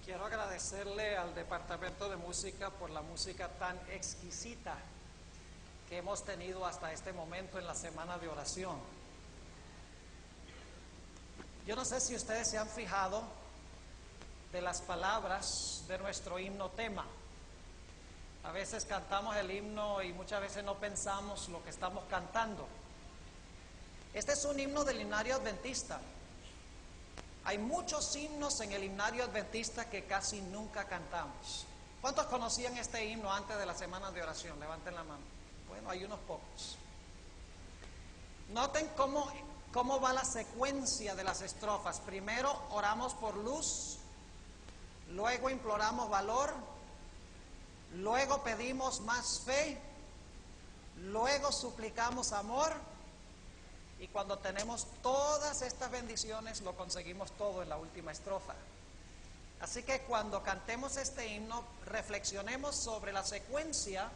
Quiero agradecerle al Departamento de Música por la música tan exquisita que hemos tenido hasta este momento en la semana de oración. Yo no sé si ustedes se han fijado de las palabras de nuestro himno tema. A veces cantamos el himno y muchas veces no pensamos lo que estamos cantando. Este es un himno del himnario adventista. Hay muchos himnos en el himnario adventista que casi nunca cantamos. ¿Cuántos conocían este himno antes de la semana de oración? Levanten la mano. Bueno, hay unos pocos. Noten cómo va la secuencia de las estrofas. Primero oramos por luz, luego imploramos valor, luego pedimos más fe, luego suplicamos amor. Y cuando tenemos todas estas bendiciones, lo conseguimos todo en la última estrofa. Así que cuando cantemos este himno, reflexionemos sobre la secuencia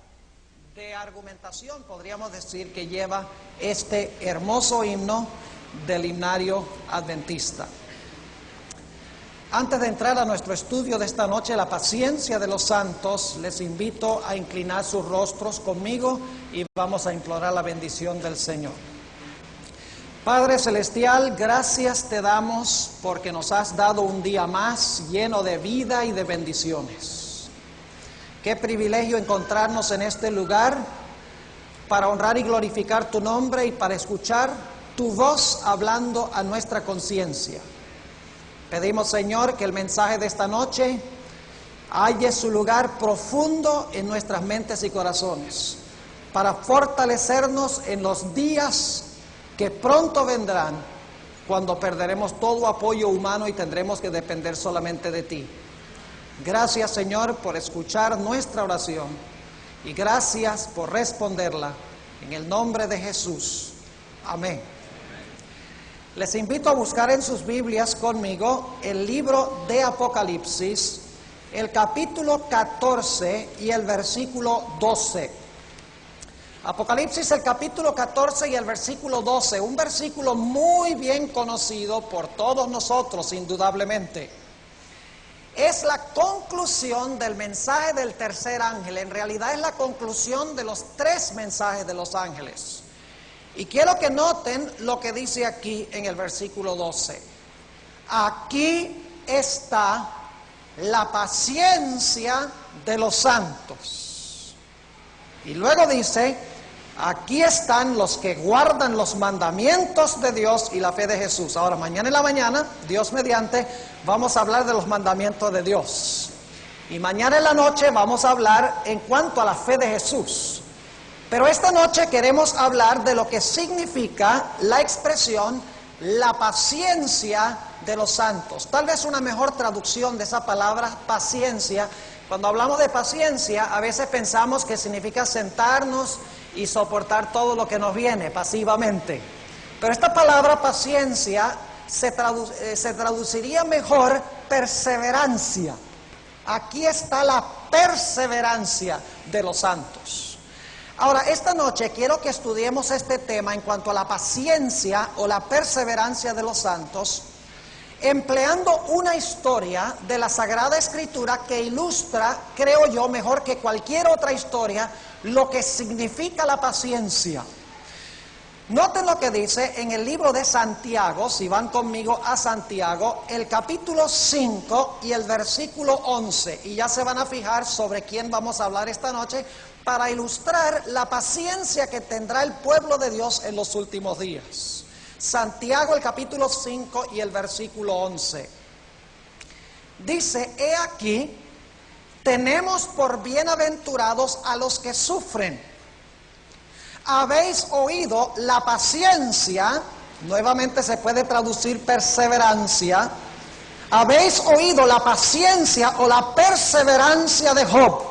de argumentación, podríamos decir, que lleva este hermoso himno del himnario adventista. Antes de entrar a nuestro estudio de esta noche, la paciencia de los santos, les invito a inclinar sus rostros conmigo y vamos a implorar la bendición del Señor. Padre Celestial, gracias te damos porque nos has dado un día más lleno de vida y de bendiciones. Qué privilegio encontrarnos en este lugar para honrar y glorificar tu nombre y para escuchar tu voz hablando a nuestra conciencia. Pedimos, Señor, que el mensaje de esta noche halle su lugar profundo en nuestras mentes y corazones para fortalecernos en los días que pronto vendrán, cuando perderemos todo apoyo humano y tendremos que depender solamente de ti. Gracias, Señor, por escuchar nuestra oración y gracias por responderla. En el nombre de Jesús. Amén. Les invito a buscar en sus Biblias conmigo el libro de Apocalipsis, el capítulo 14 y el versículo 12. Apocalipsis, el capítulo 14 y el versículo 12, un versículo muy bien conocido por todos nosotros, indudablemente. Es la conclusión del mensaje del tercer ángel. En realidad es la conclusión de los tres mensajes de los ángeles. Y quiero que noten lo que dice aquí en el versículo 12. Aquí está la paciencia de los santos. Y luego dice, aquí están los que guardan los mandamientos de Dios y la fe de Jesús. Ahora, mañana en la mañana, Dios mediante, vamos a hablar de los mandamientos de Dios. Y mañana en la noche vamos a hablar en cuanto a la fe de Jesús. Pero esta noche queremos hablar de lo que significa la expresión la paciencia de los santos. Tal vez una mejor traducción de esa palabra paciencia. Cuando hablamos de paciencia, a veces pensamos que significa sentarnos y soportar todo lo que nos viene pasivamente. Pero esta palabra paciencia se traduciría mejor perseverancia. Aquí está la perseverancia de los santos. Ahora, esta noche quiero que estudiemos este tema en cuanto a la paciencia o la perseverancia de los santos, empleando una historia de la Sagrada Escritura que ilustra, creo yo, mejor que cualquier otra historia, lo que significa la paciencia. Noten lo que dice en el libro de Santiago, si van conmigo a Santiago, el capítulo 5 y el versículo 11, y ya se van a fijar sobre quién vamos a hablar esta noche, para ilustrar la paciencia que tendrá el pueblo de Dios en los últimos días. Santiago, el capítulo 5 y el versículo 11. Dice, he aquí, tenemos por bienaventurados a los que sufren. Habéis oído la paciencia, nuevamente se puede traducir perseverancia. Habéis oído la paciencia o la perseverancia de Job.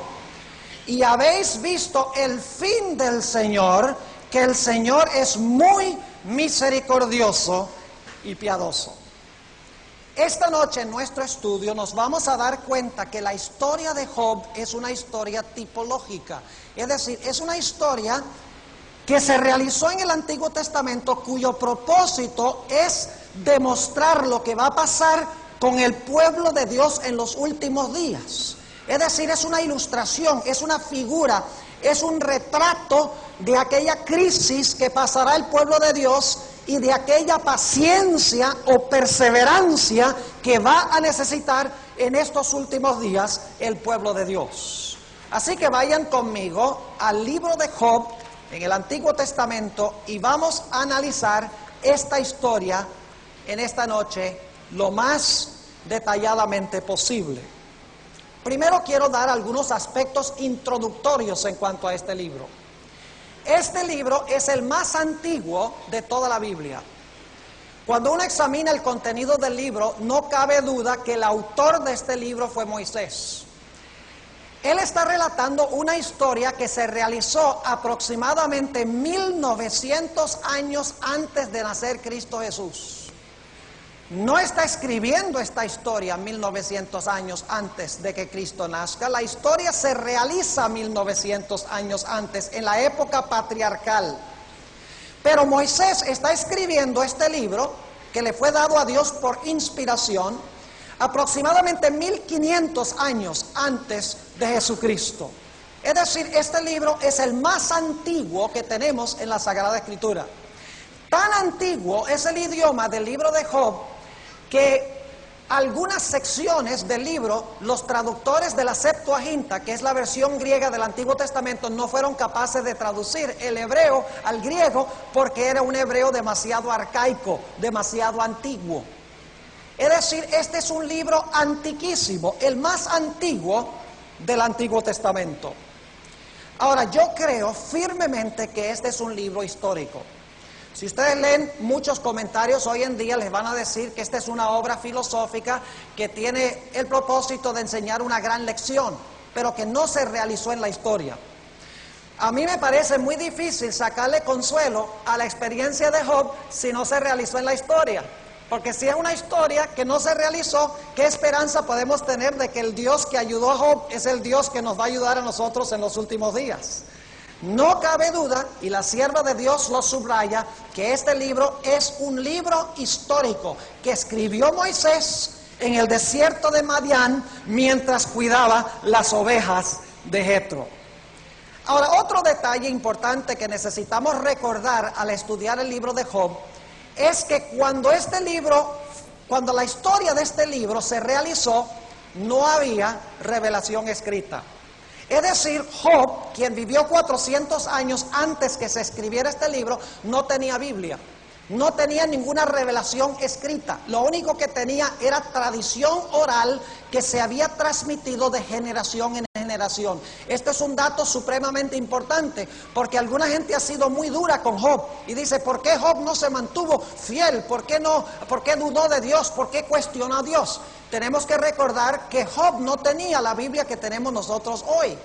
Y habéis visto el fin del Señor, que el Señor es muy misericordioso y piadoso. Esta noche en nuestro estudio nos vamos a dar cuenta que la historia de Job es una historia tipológica. Es decir, es una historia que se realizó en el Antiguo Testamento, cuyo propósito es demostrar lo que va a pasar con el pueblo de Dios en los últimos días. Es decir, es una ilustración, es una figura, es un retrato de aquella crisis que pasará el pueblo de Dios y de aquella paciencia o perseverancia que va a necesitar en estos últimos días el pueblo de Dios. Así que vayan conmigo al libro de Job en el Antiguo Testamento y vamos a analizar esta historia en esta noche lo más detalladamente posible. Primero quiero dar algunos aspectos introductorios en cuanto a este libro. Este libro es el más antiguo de toda la Biblia. Cuando uno examina el contenido del libro, no cabe duda que el autor de este libro fue Moisés. Él está relatando una historia que se realizó aproximadamente 1900 años antes de nacer Cristo Jesús. No está escribiendo esta historia 1900 años antes de que Cristo nazca. La historia se realiza 1900 años antes, en la época patriarcal. Pero Moisés está escribiendo este libro, que le fue dado a Dios por inspiración, aproximadamente 1500 años antes de Jesucristo. Es decir, este libro es el más antiguo que tenemos en la Sagrada Escritura. Tan antiguo es el idioma del libro de Job que algunas secciones del libro, los traductores de la Septuaginta, que es la versión griega del Antiguo Testamento, no fueron capaces de traducir el hebreo al griego porque era un hebreo demasiado arcaico, demasiado antiguo. Es decir, este es un libro antiquísimo, el más antiguo del Antiguo Testamento. Ahora, yo creo firmemente que este es un libro histórico. Si ustedes leen muchos comentarios hoy en día, les van a decir que esta es una obra filosófica que tiene el propósito de enseñar una gran lección, pero que no se realizó en la historia. A mí me parece muy difícil sacarle consuelo a la experiencia de Job si no se realizó en la historia. Porque si es una historia que no se realizó, ¿qué esperanza podemos tener de que el Dios que ayudó a Job es el Dios que nos va a ayudar a nosotros en los últimos días? No cabe duda, y la sierva de Dios lo subraya, que este libro es un libro histórico que escribió Moisés en el desierto de Madián mientras cuidaba las ovejas de Jetro. Ahora, otro detalle importante que necesitamos recordar al estudiar el libro de Job es que cuando la historia de este libro se realizó, no había revelación escrita. Es decir, Job, quien vivió 400 años antes que se escribiera este libro, no tenía Biblia. No tenía ninguna revelación escrita. Lo único que tenía era tradición oral que se había transmitido de generación en generación. Este es un dato supremamente importante, porque alguna gente ha sido muy dura con Job y dice: ¿por qué Job no se mantuvo fiel? ¿Por qué dudó de Dios? ¿Por qué cuestionó a Dios? Tenemos que recordar que Job no tenía la Biblia que tenemos nosotros hoy.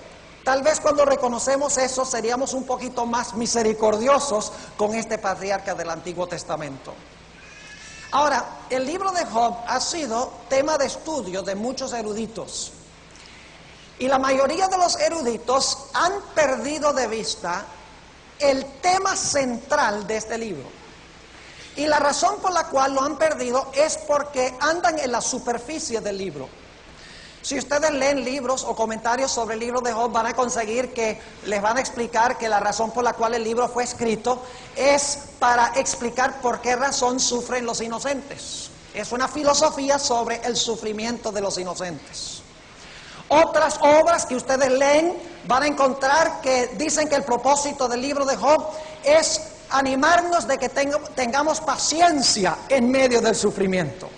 Tal vez cuando reconocemos eso seríamos un poquito más misericordiosos con este patriarca del Antiguo Testamento. Ahora, el libro de Job ha sido tema de estudio de muchos eruditos. Y la mayoría de los eruditos han perdido de vista el tema central de este libro. Y la razón por la cual lo han perdido es porque andan en la superficie del libro. Si ustedes leen libros o comentarios sobre el libro de Job, van a conseguir que les van a explicar que la razón por la cual el libro fue escrito es para explicar por qué razón sufren los inocentes. Es una filosofía sobre el sufrimiento de los inocentes. Otras obras que ustedes leen van a encontrar que dicen que el propósito del libro de Job es animarnos de que tengamos paciencia en medio del sufrimiento.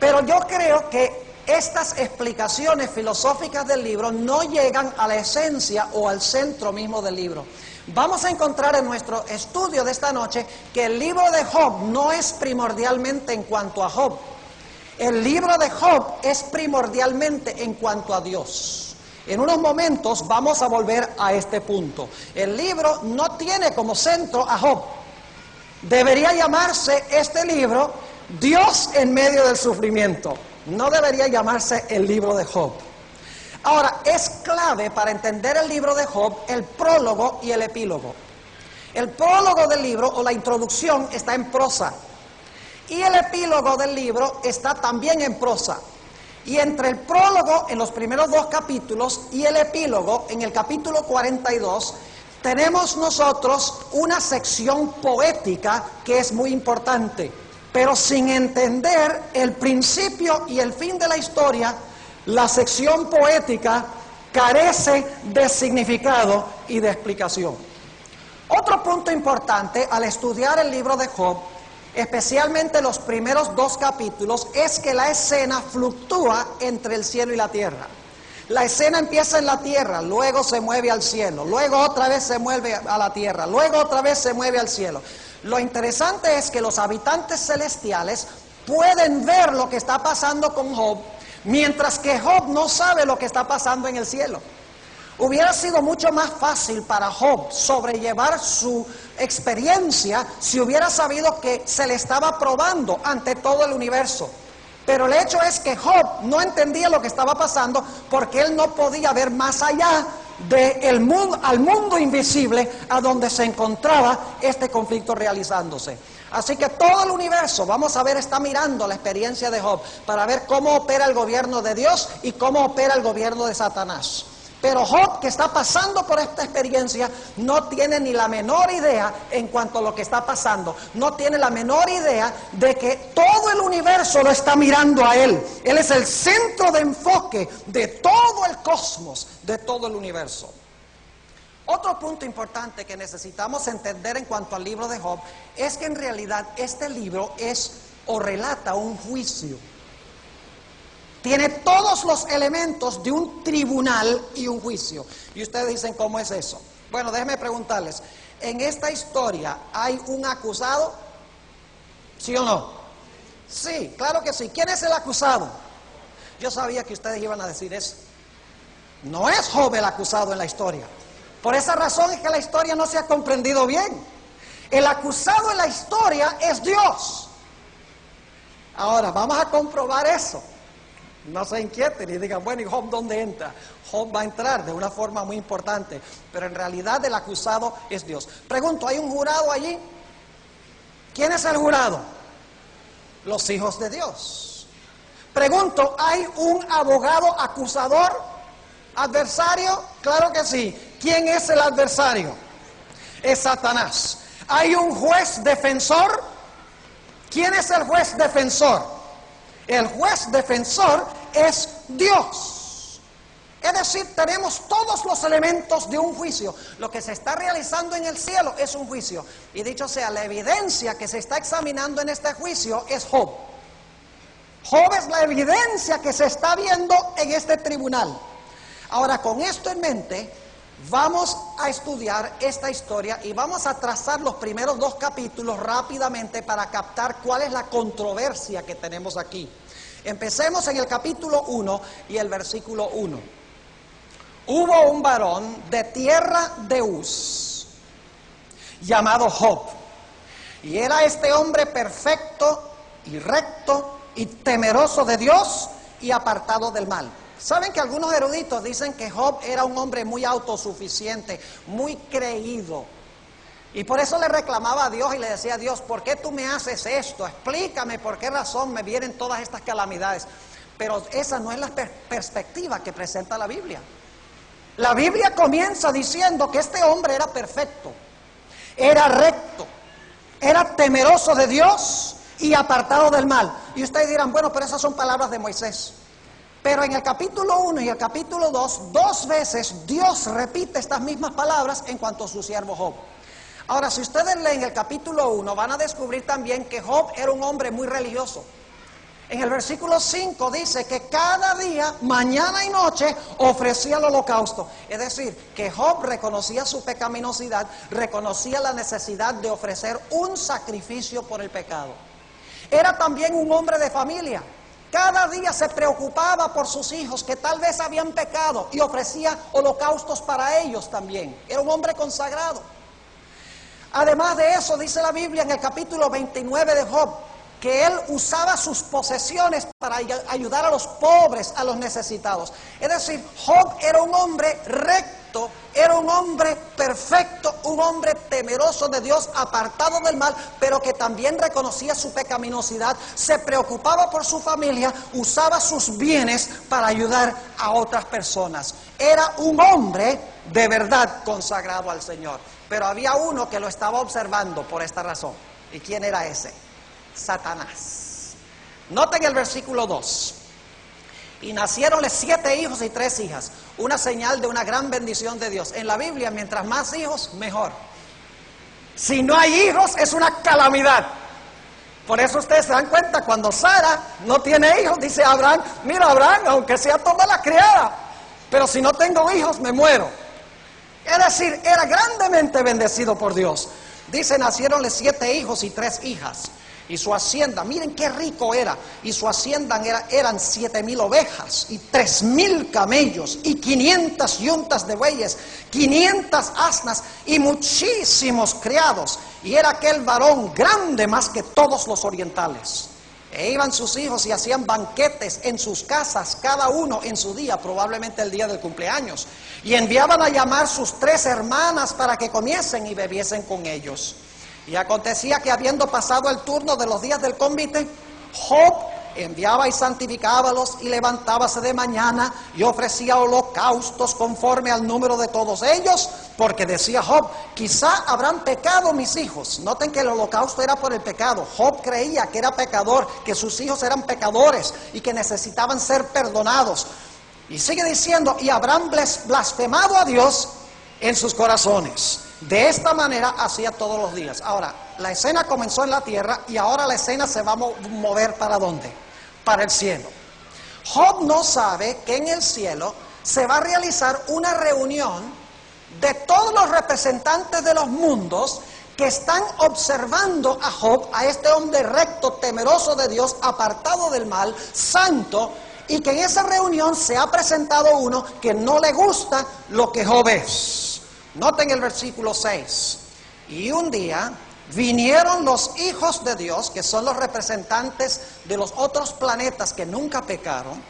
Pero yo creo que estas explicaciones filosóficas del libro no llegan a la esencia o al centro mismo del libro. Vamos a encontrar en nuestro estudio de esta noche que el libro de Job no es primordialmente en cuanto a Job. El libro de Job es primordialmente en cuanto a Dios. En unos momentos vamos a volver a este punto. El libro no tiene como centro a Job. Debería llamarse este libro Dios en medio del sufrimiento. No debería llamarse el libro de Job. Ahora, es clave para entender el libro de Job el prólogo y el epílogo. El prólogo del libro o la introducción está en prosa. Y el epílogo del libro está también en prosa. Y entre el prólogo en los primeros 2 capítulos y el epílogo en el capítulo 42, tenemos nosotros una sección poética que es muy importante. Pero sin entender el principio y el fin de la historia, la sección poética carece de significado y de explicación. Otro punto importante al estudiar el libro de Job, especialmente los primeros 2 capítulos, es que la escena fluctúa entre el cielo y la tierra. La escena empieza en la tierra, luego se mueve al cielo, luego otra vez se mueve a la tierra, luego otra vez se mueve al cielo. Lo interesante es que los habitantes celestiales pueden ver lo que está pasando con Job, mientras que Job no sabe lo que está pasando en el cielo. Hubiera sido mucho más fácil para Job sobrellevar su experiencia si hubiera sabido que se le estaba probando ante todo el universo. Pero el hecho es que Job no entendía lo que estaba pasando porque él no podía ver más allá del mundo, al mundo invisible a donde se encontraba este conflicto realizándose. Así que todo el universo, vamos a ver, está mirando la experiencia de Job para ver cómo opera el gobierno de Dios y cómo opera el gobierno de Satanás. Pero Job, que está pasando por esta experiencia, no tiene ni la menor idea en cuanto a lo que está pasando. No tiene la menor idea de que todo el universo lo está mirando a él. Él es el centro de enfoque de todo el cosmos, de todo el universo. Otro punto importante que necesitamos entender en cuanto al libro de Job es que en realidad este libro es o relata un juicio. Tiene todos los elementos de un tribunal y un juicio. Y ustedes dicen, ¿cómo es eso? Bueno, déjenme preguntarles. ¿En esta historia hay un acusado? ¿Sí o no? Sí, claro que sí. ¿Quién es el acusado? Yo sabía que ustedes iban a decir eso. No es Job el acusado en la historia. Por esa razón es que la historia no se ha comprendido bien. El acusado en la historia es Dios. Ahora, vamos a comprobar eso. No se inquieten y digan, bueno, ¿y Job dónde entra? Job va a entrar de una forma muy importante, pero en realidad el acusado es Dios. Pregunto, ¿hay un jurado allí? ¿Quién es el jurado? Los hijos de Dios. Pregunto, ¿hay un abogado acusador? ¿Adversario? Claro que sí. ¿Quién es el adversario? Es Satanás. ¿Hay un juez defensor? ¿Quién es el juez defensor? El juez defensor es Dios. Es decir, tenemos todos los elementos de un juicio. Lo que se está realizando en el cielo es un juicio. Y dicho sea, la evidencia que se está examinando en este juicio es Job. Job es la evidencia que se está viendo en este tribunal. Ahora, con esto en mente, vamos a estudiar esta historia y vamos a trazar los primeros 2 capítulos rápidamente para captar cuál es la controversia que tenemos aquí. Empecemos en el capítulo 1 y el versículo 1. Hubo un varón de tierra de Uz, llamado Job, y era este hombre perfecto y recto y temeroso de Dios y apartado del mal. Saben que algunos eruditos dicen que Job era un hombre muy autosuficiente, muy creído, y por eso le reclamaba a Dios y le decía a Dios: ¿por qué tú me haces esto? Explícame por qué razón me vienen todas estas calamidades. Pero esa no es la perspectiva que presenta la Biblia. La Biblia comienza diciendo que este hombre era perfecto, era recto, era temeroso de Dios y apartado del mal. Y ustedes dirán: bueno, pero esas son palabras de Moisés. Pero en el capítulo 1 y el capítulo 2, 2 veces Dios repite estas mismas palabras en cuanto a su siervo Job. Ahora, si ustedes leen el capítulo 1, van a descubrir también que Job era un hombre muy religioso. En el versículo 5 dice que cada día, mañana y noche, ofrecía el holocausto. Es decir, que Job reconocía su pecaminosidad, reconocía la necesidad de ofrecer un sacrificio por el pecado. Era también un hombre de familia. Cada día se preocupaba por sus hijos que tal vez habían pecado y ofrecía holocaustos para ellos también. Era un hombre consagrado. Además de eso, dice la Biblia en el capítulo 29 de Job, que él usaba sus posesiones para ayudar a los pobres, a los necesitados. Es decir, Job era un hombre recto, era un hombre perfecto, un hombre temeroso de Dios, apartado del mal, pero que también reconocía su pecaminosidad, se preocupaba por su familia, usaba sus bienes para ayudar a otras personas. Era un hombre de verdad consagrado al Señor. Pero había uno que lo estaba observando por esta razón. ¿Y quién era ese? Satanás. Noten el versículo 2. Y naciéronle 7 hijos y 3 hijas, una señal de una gran bendición de Dios. En la Biblia, mientras más hijos, mejor. Si no hay hijos, es una calamidad. Por eso ustedes se dan cuenta, cuando Sara no tiene hijos, dice a Abraham: mira, Abraham, aunque sea toda la criada, pero si no tengo hijos, me muero. Es decir, era grandemente bendecido por Dios. Dice: nacieronle 7 hijos y 3 hijas. Y su hacienda, miren qué rico era. Y su hacienda eran 7,000 ovejas y 3,000 camellos y 500 yuntas de bueyes, 500 asnas y muchísimos criados. Y era aquel varón grande más que todos los orientales. E iban sus hijos y hacían banquetes en sus casas, cada uno en su día, probablemente el día del cumpleaños. Y enviaban a llamar sus 3 hermanas para que comiesen y bebiesen con ellos. Y acontecía que, habiendo pasado el turno de los días del convite, Job enviaba y santificábalos y levantábase de mañana y ofrecía holocaustos conforme al número de todos ellos, porque decía Job: quizá habrán pecado mis hijos. Noten que el holocausto era por el pecado. Job creía que era pecador, que sus hijos eran pecadores y que necesitaban ser perdonados. Y sigue diciendo: y habrán blasfemado a Dios en sus corazones. De esta manera hacía todos los días. Ahora, la escena comenzó en la tierra y ahora la escena se va a mover ¿para dónde? Para el cielo. Job no sabe que en el cielo se va a realizar una reunión de todos los representantes de los mundos que están observando a Job, a este hombre recto, temeroso de Dios, apartado del mal, santo, y que en esa reunión se ha presentado uno que no le gusta lo que Job es. Noten el versículo 6. Y un día vinieron los hijos de Dios, que son los representantes de los otros planetas que nunca pecaron,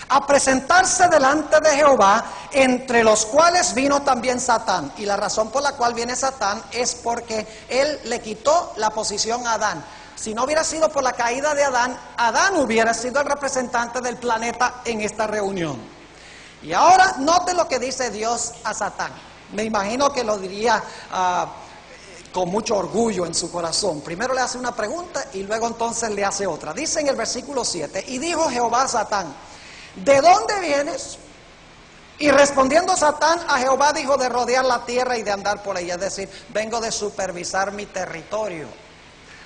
a presentarse delante de Jehová, entre los cuales vino también Satán. Y la razón por la cual viene Satán es porque él le quitó la posición a Adán. Si no hubiera sido por la caída de Adán, Adán hubiera sido el representante del planeta en esta reunión. Y ahora noten lo que dice Dios a Satán. Me imagino que lo diría con mucho orgullo en su corazón. Primero le hace una pregunta y luego entonces le hace otra. Dice en el versículo 7: y dijo Jehová a Satán: ¿de dónde vienes? Y respondiendo Satán a Jehová dijo de rodear la tierra y de andar por ella. Es decir, vengo de supervisar mi territorio,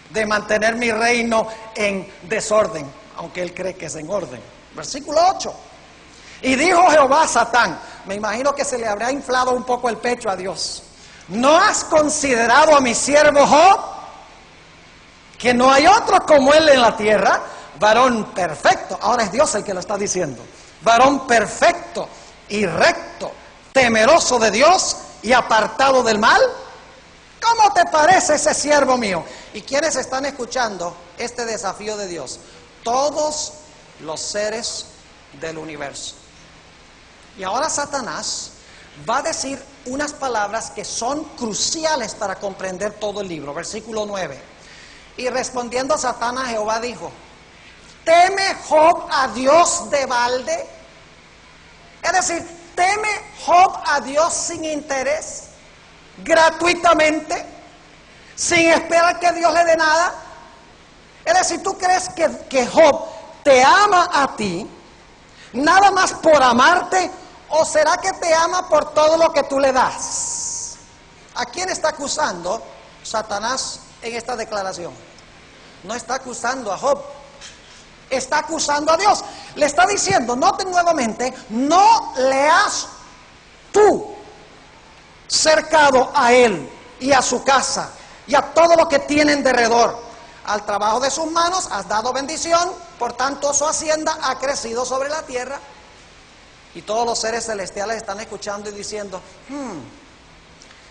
de mantener mi reino en desorden, aunque él cree que es en orden. Versículo 8. Y dijo Jehová a Satán, me imagino que se le habría inflado un poco el pecho a Dios: ¿no has considerado a mi siervo Job, que no hay otro como él en la tierra, varón perfecto? Ahora es Dios el que lo está diciendo. Varón perfecto y recto, temeroso de Dios y apartado del mal. ¿Cómo te parece ese siervo mío? ¿Y quiénes están escuchando este desafío de Dios? Todos los seres del universo. Y ahora Satanás va a decir unas palabras que son cruciales para comprender todo el libro. Versículo 9. Y respondiendo Satán a Jehová dijo: ¿teme Job a Dios de balde? Es decir, ¿teme Job a Dios sin interés, gratuitamente, sin esperar que Dios le dé nada? Es decir, ¿tú crees que Job te ama a ti nada más por amarte, o será que te ama por todo lo que tú le das? ¿A quién está acusando Satanás en esta declaración? No está acusando a Job, está acusando a Dios. Le está diciendo, noten nuevamente, no le has tú cercado a él y a su casa y a todo lo que tienen de alrededor. Al trabajo de sus manos has dado bendición, por tanto su hacienda ha crecido sobre la tierra. Y todos los seres celestiales están escuchando y diciendo: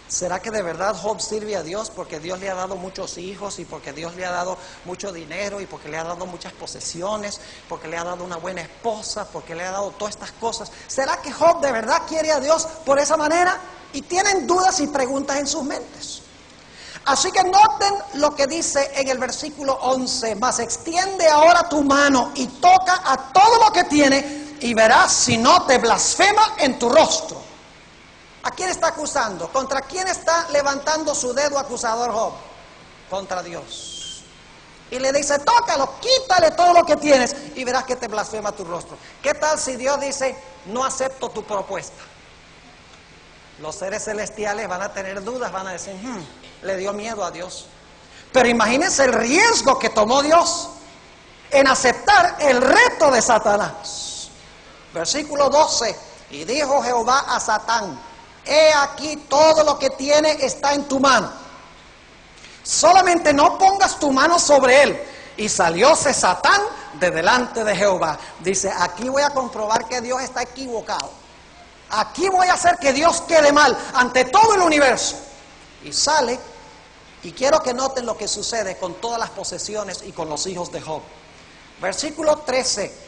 ¿será que de verdad Job sirve a Dios porque Dios le ha dado muchos hijos, y porque Dios le ha dado mucho dinero, y porque le ha dado muchas posesiones, porque le ha dado una buena esposa, porque le ha dado todas estas cosas? ¿Será que Job de verdad quiere a Dios por esa manera? Y tienen dudas y preguntas en sus mentes. Así que noten lo que dice en el versículo 11: mas extiende ahora tu mano y toca a todo lo que tiene, y verás si no te blasfema en tu rostro. ¿A quién está acusando? ¿Contra quién está levantando su dedo acusador Job? Contra Dios. Y le dice: tócalo, quítale todo lo que tienes y verás que te blasfema tu rostro. ¿Qué tal si Dios dice: no acepto tu propuesta? Los seres celestiales van a tener dudas, van a decir: le dio miedo a Dios. Pero imagínense el riesgo que tomó Dios en aceptar el reto de Satanás. Versículo 12. Y dijo Jehová a Satán: he aquí todo lo que tiene está en tu mano, solamente no pongas tu mano sobre él. Y salióse Satán de delante de Jehová. Dice: aquí voy a comprobar que Dios está equivocado, aquí voy a hacer que Dios quede mal ante todo el universo. Y sale, y quiero que noten lo que sucede con todas las posesiones y con los hijos de Job. Versículo 13.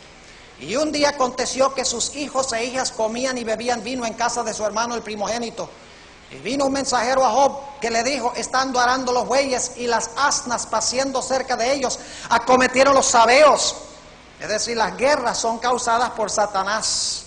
Y un día aconteció que sus hijos e hijas comían y bebían vino en casa de su hermano el primogénito. Y vino un mensajero a Job que le dijo, estando arando los bueyes y las asnas paciendo cerca de ellos, acometieron los sabeos. Es decir, las guerras son causadas por Satanás.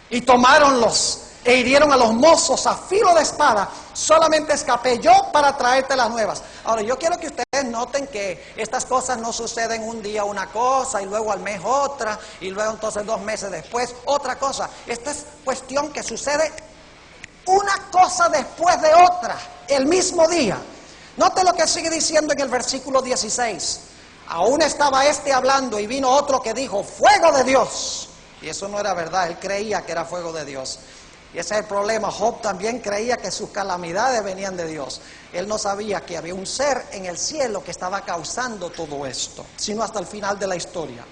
Y tomáronlos e hirieron a los mozos a filo de espada. Solamente escapé yo para traerte las nuevas. Ahora, yo quiero que ustedes noten que estas cosas no suceden un día una cosa, y luego al mes otra, y luego entonces 2 meses después otra cosa. Esta es cuestión que sucede una cosa después de otra, el mismo día. Note lo que sigue diciendo en el versículo 16. Aún estaba hablando, y vino otro que dijo: fuego de Dios. Y eso no era verdad, él creía que era fuego de Dios. Y ese es el problema. Job también creía que sus calamidades venían de Dios. Él no sabía que había un ser en el cielo que estaba causando todo esto, sino hasta el final de la historia.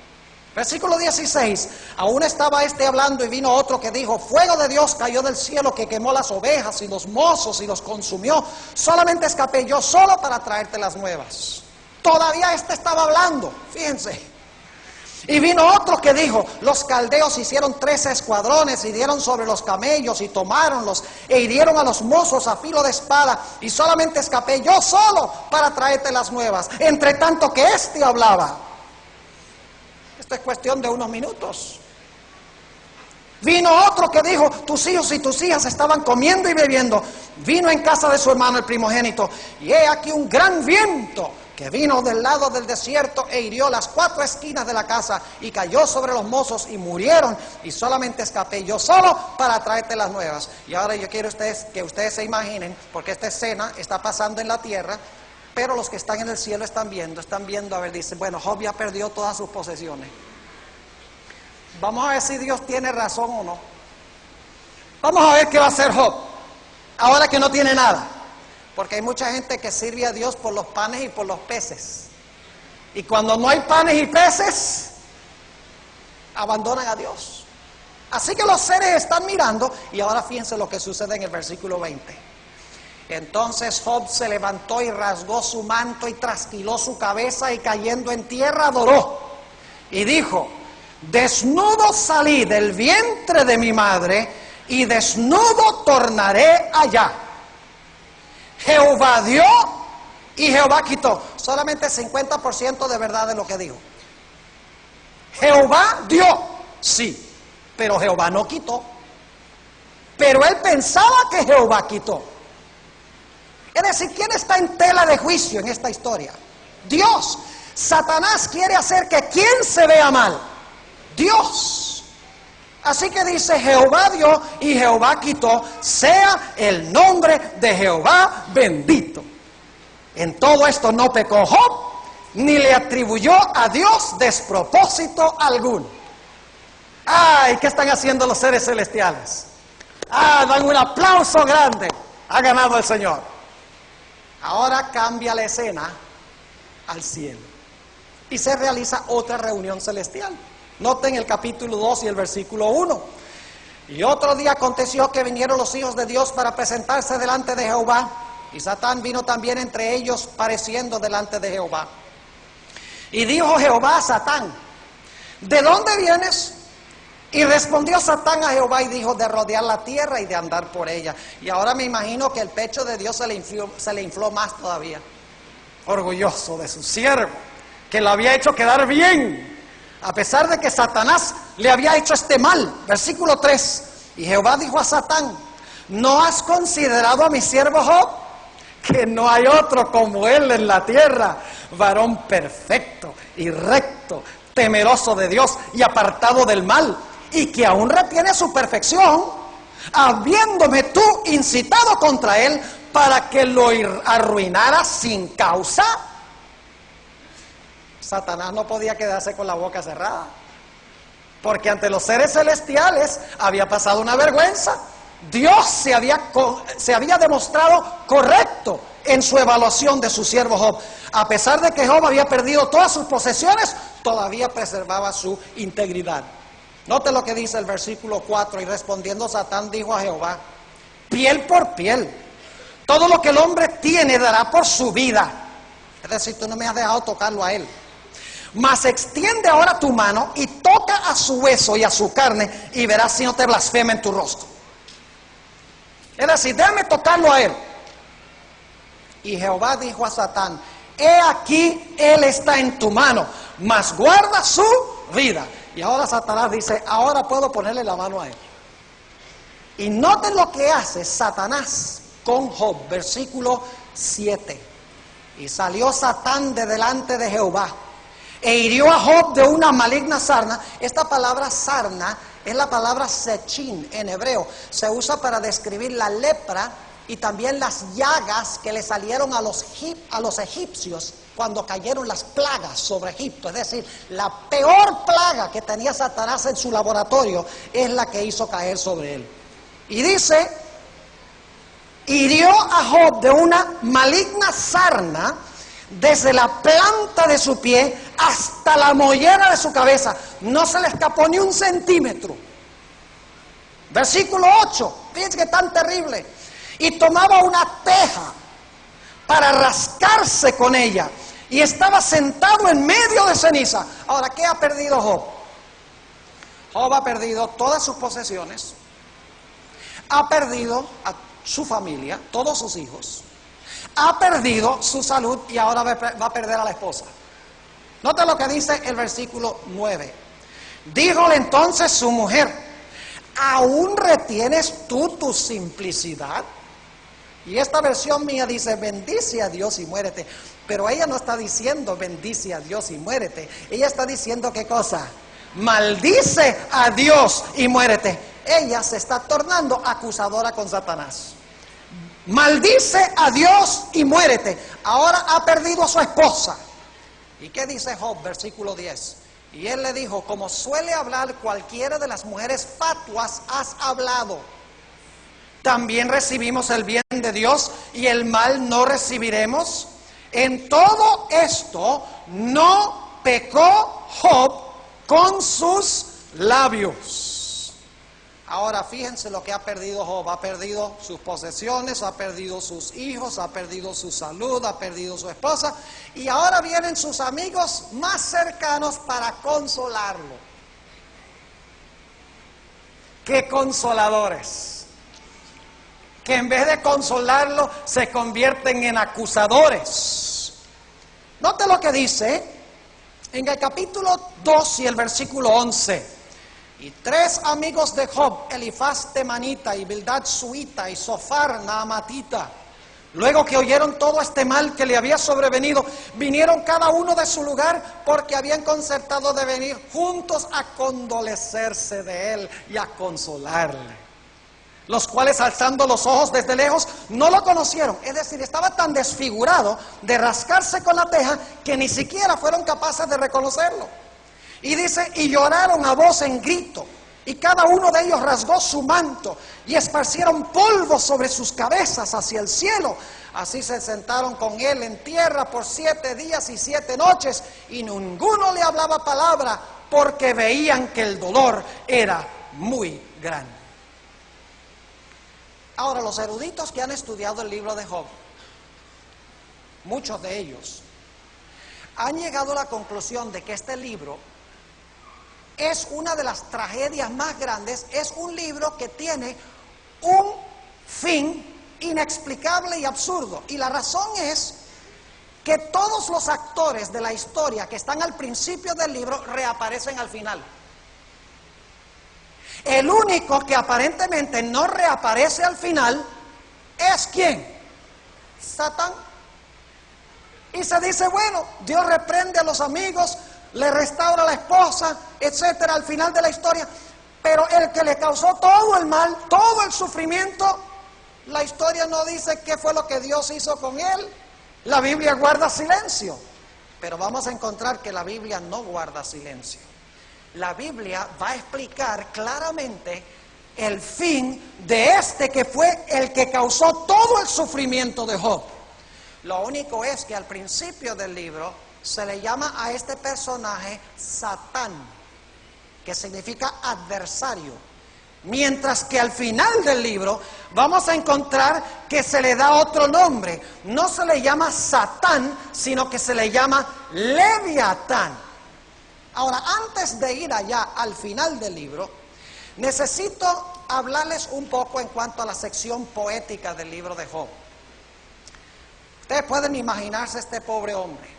Versículo 16. Aún estaba hablando, y vino otro que dijo: fuego de Dios cayó del cielo, que quemó las ovejas y los mozos y los consumió. Solamente escapé yo solo para traerte las nuevas. Todavía estaba hablando, fíjense. Y vino otro que dijo: los caldeos hicieron 13 escuadrones y dieron sobre los camellos y tomáronlos e hirieron a los mozos a filo de espada, y solamente escapé yo solo para traerte las nuevas. Entre tanto que hablaba. Esto es cuestión de unos minutos. Vino otro que dijo: tus hijos y tus hijas estaban comiendo y bebiendo. Vino en casa de su hermano el primogénito, y he aquí un gran viento que vino del lado del desierto e hirió las 4 esquinas de la casa y cayó sobre los mozos y murieron, y solamente escapé yo solo para traerte las nuevas. Y ahora yo quiero que ustedes se imaginen, porque esta escena está pasando en la tierra, pero los que están en el cielo están viendo, a ver, dicen, bueno, Job ya perdió todas sus posesiones. Vamos a ver si Dios tiene razón o no. Vamos a ver qué va a hacer Job, ahora que no tiene nada. Porque hay mucha gente que sirve a Dios por los panes y por los peces. Y cuando no hay panes y peces, abandonan a Dios. Así que los seres están mirando, y ahora fíjense lo que sucede en el versículo 20. Entonces Job se levantó y rasgó su manto y trasquiló su cabeza, y cayendo en tierra adoró. Y dijo: desnudo salí del vientre de mi madre, y desnudo tornaré allá. Jehová dio y Jehová quitó. Solamente 50% de verdad de lo que dijo. Jehová dio, sí, pero Jehová no quitó. Pero él pensaba que Jehová quitó. Es decir, ¿quién está en tela de juicio en esta historia? Dios. Satanás quiere hacer que ¿quién se vea mal? Dios. Así que dice: Jehová dio y Jehová quitó, sea el nombre de Jehová bendito. En todo esto no pecó Job, ni le atribuyó a Dios despropósito alguno. Ay, ¿qué están haciendo los seres celestiales? Dan un aplauso grande. Ha ganado el Señor. Ahora cambia la escena al cielo y se realiza otra reunión celestial. Noten el capítulo 2 y el versículo 1. Y otro día aconteció que vinieron los hijos de Dios para presentarse delante de Jehová, y Satán vino también entre ellos, pareciendo delante de Jehová. Y dijo Jehová a Satán: ¿de dónde vienes? Y respondió Satán a Jehová y dijo: de rodear la tierra y de andar por ella. Y ahora me imagino que el pecho de Dios se le infló más todavía, orgulloso de su siervo, que lo había hecho quedar bien, a pesar de que Satanás le había hecho este mal. Versículo 3. Y Jehová dijo a Satán: ¿no has considerado a mi siervo Job? Que no hay otro como él en la tierra, varón perfecto y recto, temeroso de Dios y apartado del mal, y que aún retiene su perfección, habiéndome tú incitado contra él para que lo arruinara sin causa. Satanás no podía quedarse con la boca cerrada, porque ante los seres celestiales había pasado una vergüenza. Dios se había demostrado correcto en su evaluación de su siervo Job. A pesar de que Job había perdido todas sus posesiones, todavía preservaba su integridad. Note lo que dice el versículo 4. Y respondiendo Satán dijo a Jehová: piel por piel, todo lo que el hombre tiene dará por su vida. Es decir, tú no me has dejado tocarlo a él. Mas extiende ahora tu mano y toca a su hueso y a su carne, y verás si no te blasfema en tu rostro. Es decir, déjame tocarlo a él. Y Jehová dijo a Satán: he aquí, él está en tu mano, mas guarda su vida. Y ahora Satanás dice: ahora puedo ponerle la mano a él. Y noten lo que hace Satanás con Job, versículo 7. Y salió Satán de delante de Jehová, e hirió a Job de una maligna sarna. Esta palabra sarna es la palabra sechin en hebreo. Se usa para describir la lepra y también las llagas que le salieron a los egipcios cuando cayeron las plagas sobre Egipto. Es decir, la peor plaga que tenía Satanás en su laboratorio es la que hizo caer sobre él. Y dice: hirió a Job de una maligna sarna, desde la planta de su pie hasta la mollera de su cabeza. No se le escapó ni un centímetro. Versículo 8. Fíjense que tan terrible. Y tomaba una teja para rascarse con ella, y estaba sentado en medio de ceniza. Ahora, ¿qué ha perdido Job? Job ha perdido todas sus posesiones, ha perdido a su familia, todos sus hijos, ha perdido su salud, y ahora va a perder a la esposa. Nota lo que dice el versículo 9. Díjole entonces su mujer: ¿aún retienes tú tu simplicidad? Y esta versión mía dice, bendice a Dios y muérete. Pero ella no está diciendo, bendice a Dios y muérete. Ella está diciendo, ¿qué cosa? Maldice a Dios y muérete. Ella se está tornando acusadora con Satanás. Maldice a Dios y muérete. Ahora ha perdido a su esposa. ¿Y qué dice Job? Versículo 10. Y él le dijo, como suele hablar cualquiera de las mujeres fatuas, has hablado. También recibimos el bien de Dios y el mal no recibiremos. En todo esto no pecó Job con sus labios. Ahora fíjense lo que ha perdido Job. Ha perdido sus posesiones, ha perdido sus hijos, ha perdido su salud, ha perdido su esposa. Y ahora vienen sus amigos más cercanos para consolarlo. ¡Qué consoladores! Que en vez de consolarlo se convierten en acusadores. Note lo que dice en el capítulo 2 y el versículo 11. Y 3 amigos de Job, Elifaz temanita y Bildad suita y Sofar naamatita, luego que oyeron todo este mal que le había sobrevenido, vinieron cada uno de su lugar porque habían concertado de venir juntos a condolecerse de él y a consolarle. Los cuales alzando los ojos desde lejos no lo conocieron. Es decir, estaba tan desfigurado de rascarse con la teja que ni siquiera fueron capaces de reconocerlo. Y dice, y lloraron a voz en grito, y cada uno de ellos rasgó su manto y esparcieron polvo sobre sus cabezas hacia el cielo. Así se sentaron con él en tierra por 7 días y 7 noches, y ninguno le hablaba palabra porque veían que el dolor era muy grande. Ahora, los eruditos que han estudiado el libro de Job, muchos de ellos, han llegado a la conclusión de que este libro es una de las tragedias más grandes. Es un libro que tiene un fin inexplicable y absurdo. Y la razón es que todos los actores de la historia que están al principio del libro reaparecen al final. El único que aparentemente no reaparece al final es ¿quién? Satán. Y se dice, bueno, Dios reprende a los amigos, le restaura a la esposa, etcétera, al final de la historia. Pero el que le causó todo el mal, todo el sufrimiento, la historia no dice qué fue lo que Dios hizo con él. La Biblia guarda silencio. Pero vamos a encontrar que la Biblia no guarda silencio. La Biblia va a explicar claramente el fin de este que fue el que causó todo el sufrimiento de Job. Lo único es que al principio del libro se le llama a este personaje Satán, que significa adversario. Mientras que al final del libro vamos a encontrar que se le da otro nombre. No se le llama Satán, sino que se le llama Leviatán. Ahora, antes de ir allá al final del libro, necesito hablarles un poco en cuanto a la sección poética del libro de Job. Ustedes pueden imaginarse este pobre hombre.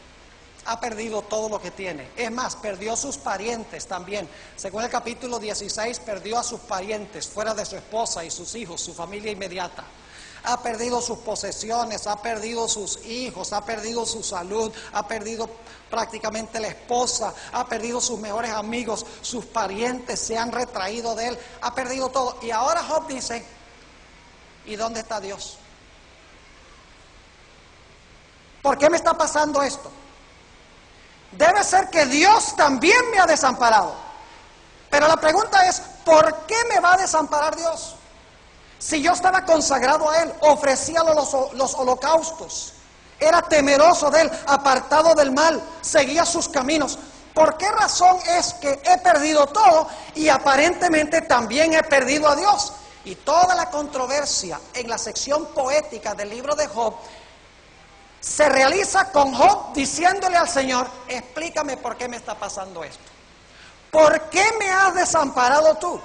Ha perdido todo lo que tiene. Es más, perdió sus parientes también. Según el capítulo 16, perdió a sus parientes, fuera de su esposa y sus hijos, su familia inmediata. Ha perdido sus posesiones, ha perdido sus hijos, ha perdido su salud, ha perdido prácticamente la esposa, ha perdido sus mejores amigos, sus parientes se han retraído de él, ha perdido todo. Y ahora Job dice, ¿y dónde está Dios? ¿Por qué me está pasando esto? Debe ser que Dios también me ha desamparado. Pero la pregunta es, ¿por qué me va a desamparar Dios? Si yo estaba consagrado a Él, ofrecía los holocaustos, era temeroso de Él, apartado del mal, seguía sus caminos. ¿Por qué razón es que he perdido todo y aparentemente también he perdido a Dios? Y toda la controversia en la sección poética del libro de Job se realiza con Job diciéndole al Señor, explícame por qué me está pasando esto. ¿Por qué me has desamparado tú?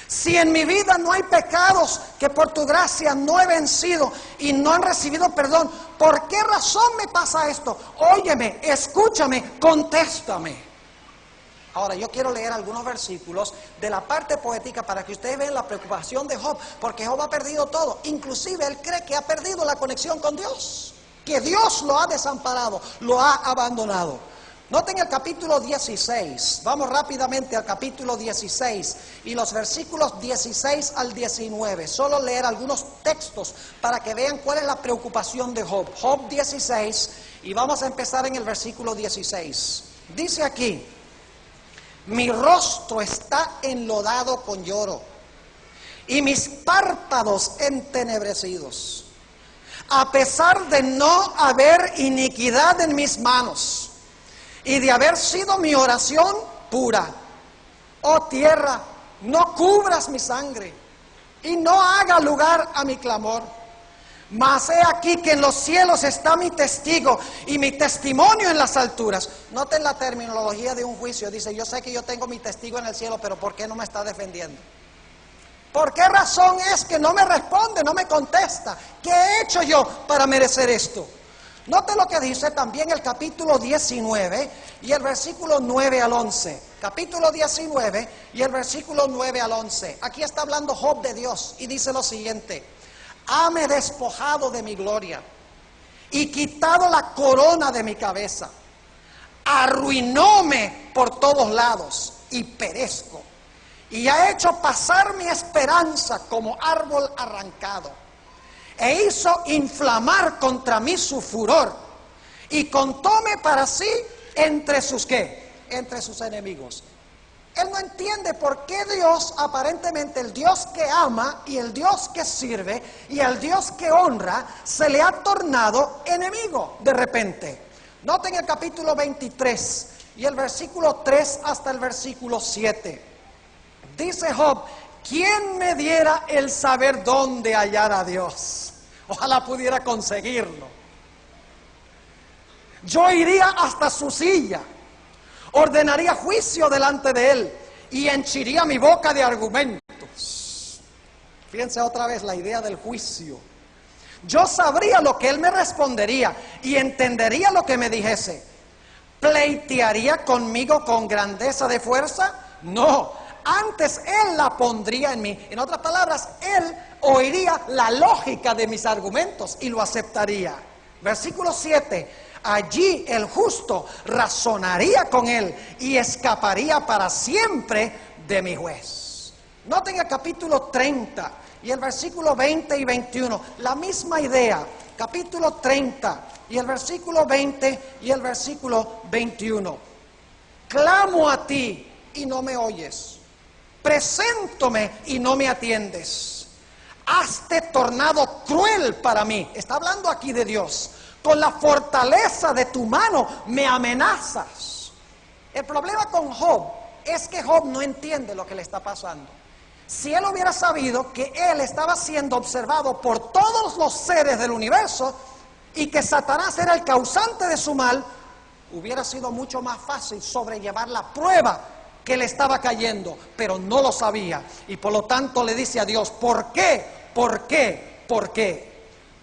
Si en mi vida no hay pecados que por tu gracia no he vencido y no han recibido perdón, ¿por qué razón me pasa esto? Óyeme, escúchame, contéstame. Ahora yo quiero leer algunos versículos de la parte poética para que ustedes vean la preocupación de Job, porque Job ha perdido todo, inclusive él cree que ha perdido la conexión con Dios, que Dios lo ha desamparado, lo ha abandonado. Noten el capítulo 16, vamos rápidamente al capítulo 16 y los versículos 16 al 19, solo leer algunos textos para que vean cuál es la preocupación de Job. Job 16 y vamos a empezar en el versículo 16. Dice aquí: mi rostro está enlodado con lloro y mis párpados entenebrecidos, a pesar de no haber iniquidad en mis manos y de haber sido mi oración pura. Oh tierra, no cubras mi sangre y no haga lugar a mi clamor. Mas he aquí que en los cielos está mi testigo y mi testimonio en las alturas. Noten la terminología de un juicio. Dice, yo sé que yo tengo mi testigo en el cielo, pero ¿por qué no me está defendiendo? ¿Por qué razón es que no me responde, no me contesta? ¿Qué he hecho yo para merecer esto? Noten lo que dice también el capítulo 19 y el versículo 9 al 11. Capítulo 19 y el versículo 9 al 11. Aquí está hablando Job de Dios y dice lo siguiente: hame despojado de mi gloria y quitado la corona de mi cabeza. Arruinóme por todos lados y perezco. Y ha hecho pasar mi esperanza como árbol arrancado. E hizo inflamar contra mí su furor. Y contóme para sí entre sus ¿qué? Entre sus enemigos. Él no entiende por qué Dios, aparentemente el Dios que ama y el Dios que sirve y el Dios que honra, se le ha tornado enemigo de repente. Noten el capítulo 23 y el versículo 3 hasta el versículo 7. Dice Job: ¿quién me diera el saber dónde hallar a Dios? Ojalá pudiera conseguirlo. Yo iría hasta su silla, ordenaría juicio delante de él y henchiría mi boca de argumentos. Fíjense otra vez la idea del juicio. Yo sabría lo que él me respondería y entendería lo que me dijese. ¿Pleitearía conmigo con grandeza de fuerza? No, antes él la pondría en mí. En otras palabras, él oiría la lógica de mis argumentos y lo aceptaría. Versículo 7. Allí el justo razonaría con él y escaparía para siempre de mi juez. Noten el capítulo 30 y el versículo 20 y 21. La misma idea. Capítulo 30 y el versículo 20 y el versículo 21. Clamo a ti y no me oyes. Preséntome y no me atiendes. Haste tornado cruel para mí. Está hablando aquí de Dios. Con la fortaleza de tu mano me amenazas. El problema con Job es que Job no entiende lo que le está pasando. Si él hubiera sabido que él estaba siendo observado por todos los seres del universo y que Satanás era el causante de su mal, hubiera sido mucho más fácil sobrellevar la prueba que le estaba cayendo, pero no lo sabía y por lo tanto le dice a Dios: ¿por qué? ¿Por qué? ¿Por qué?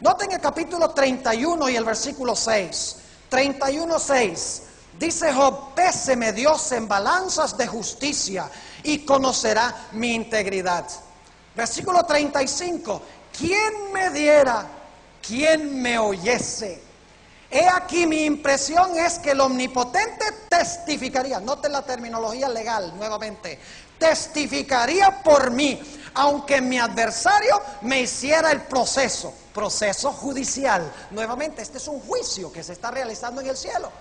Noten el capítulo 31 y el versículo 6. 31:6. Dice Job: péseme Dios en balanzas de justicia y conocerá mi integridad. Versículo 35. ¿Quién me diera? ¿Quién me oyese? He aquí mi impresión es que el omnipotente testificaría. Noten la terminología legal nuevamente. Testificaría por mí, aunque mi adversario me hiciera el proceso judicial. Nuevamente, este es un juicio que se está realizando en el cielo.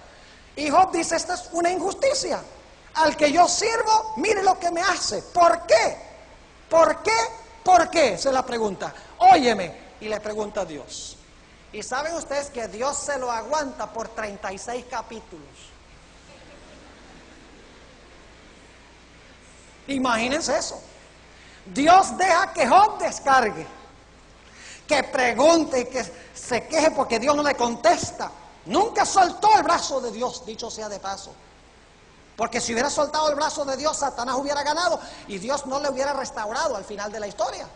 Y Job dice: esta es una injusticia. Al que yo sirvo, mire lo que me hace. ¿Por qué? ¿Por qué? ¿Por qué? Se la pregunta. Óyeme. Y le pregunta a Dios. Y saben ustedes que Dios se lo aguanta por 36 capítulos. Imagínense eso. Dios deja que Job descargue, que pregunte y que se queje porque Dios no le contesta. Nunca soltó el brazo de Dios, dicho sea de paso. Porque si hubiera soltado el brazo de Dios, Satanás hubiera ganado y Dios no le hubiera restaurado al final de la historia.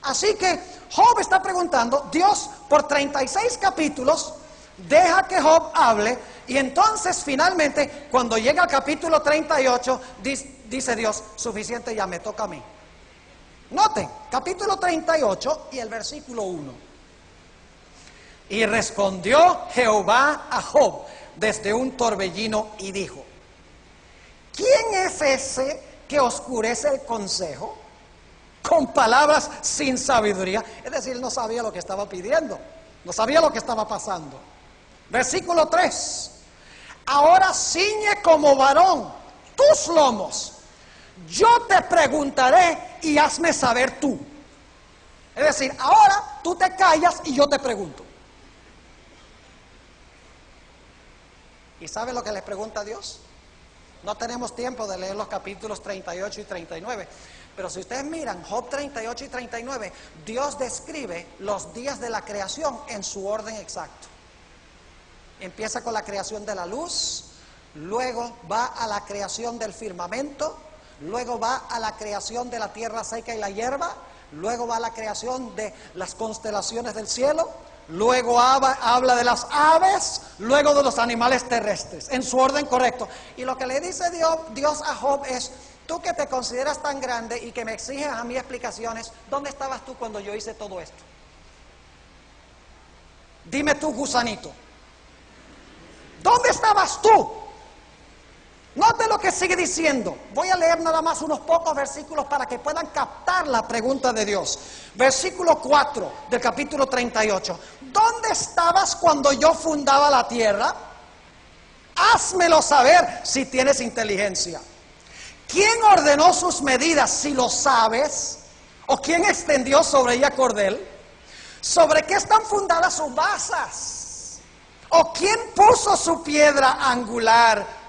Así que Job está preguntando: Dios, por 36 capítulos deja que Job hable, y entonces finalmente, cuando llega al capítulo 38, dice Dios, suficiente, ya me toca a mí. Noten, capítulo 38 y el versículo 1. Y respondió Jehová a Job desde un torbellino y dijo: ¿quién es ese que oscurece el consejo con palabras sin sabiduría? Es decir, no sabía lo que estaba pidiendo, no sabía lo que estaba pasando. Versículo 3. Ahora ciñe como varón tus lomos, yo te preguntaré y hazme saber tú. Es decir, ahora tú te callas y yo te pregunto. ¿Y sabe lo que le pregunta a Dios? No tenemos tiempo de leer los capítulos 38 y 39, pero si ustedes miran Job 38 y 39, Dios describe los días de la creación en su orden exacto. Empieza con la creación de la luz, luego va a la creación del firmamento, luego va a la creación de la tierra seca y la hierba, luego va a la creación de las constelaciones del cielo, luego habla de las aves, luego de los animales terrestres, en su orden correcto. Y lo que le dice Dios a Job es: tú que te consideras tan grande y que me exiges a mí explicaciones, ¿dónde estabas tú cuando yo hice todo esto? Dime tú, gusanito, ¿dónde estabas tú? Note lo que sigue diciendo. Voy a leer nada más unos pocos versículos para que puedan captar la pregunta de Dios. Versículo 4 del capítulo 38. ¿Dónde estabas cuando yo fundaba la tierra? Házmelo saber si tienes inteligencia. ¿Quién ordenó sus medidas, si lo sabes? ¿O quién extendió sobre ella cordel? ¿Sobre qué están fundadas sus basas? ¿O quién puso su piedra angular?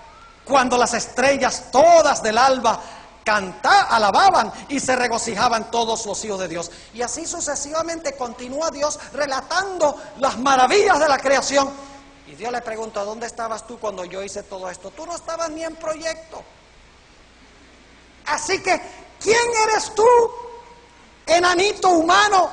Cuando las estrellas todas del alba alababan y se regocijaban todos los hijos de Dios. Y así sucesivamente continúa Dios relatando las maravillas de la creación. Y Dios le pregunta: ¿dónde estabas tú cuando yo hice todo esto? Tú no estabas ni en proyecto. Así que, ¿quién eres tú, enanito humano,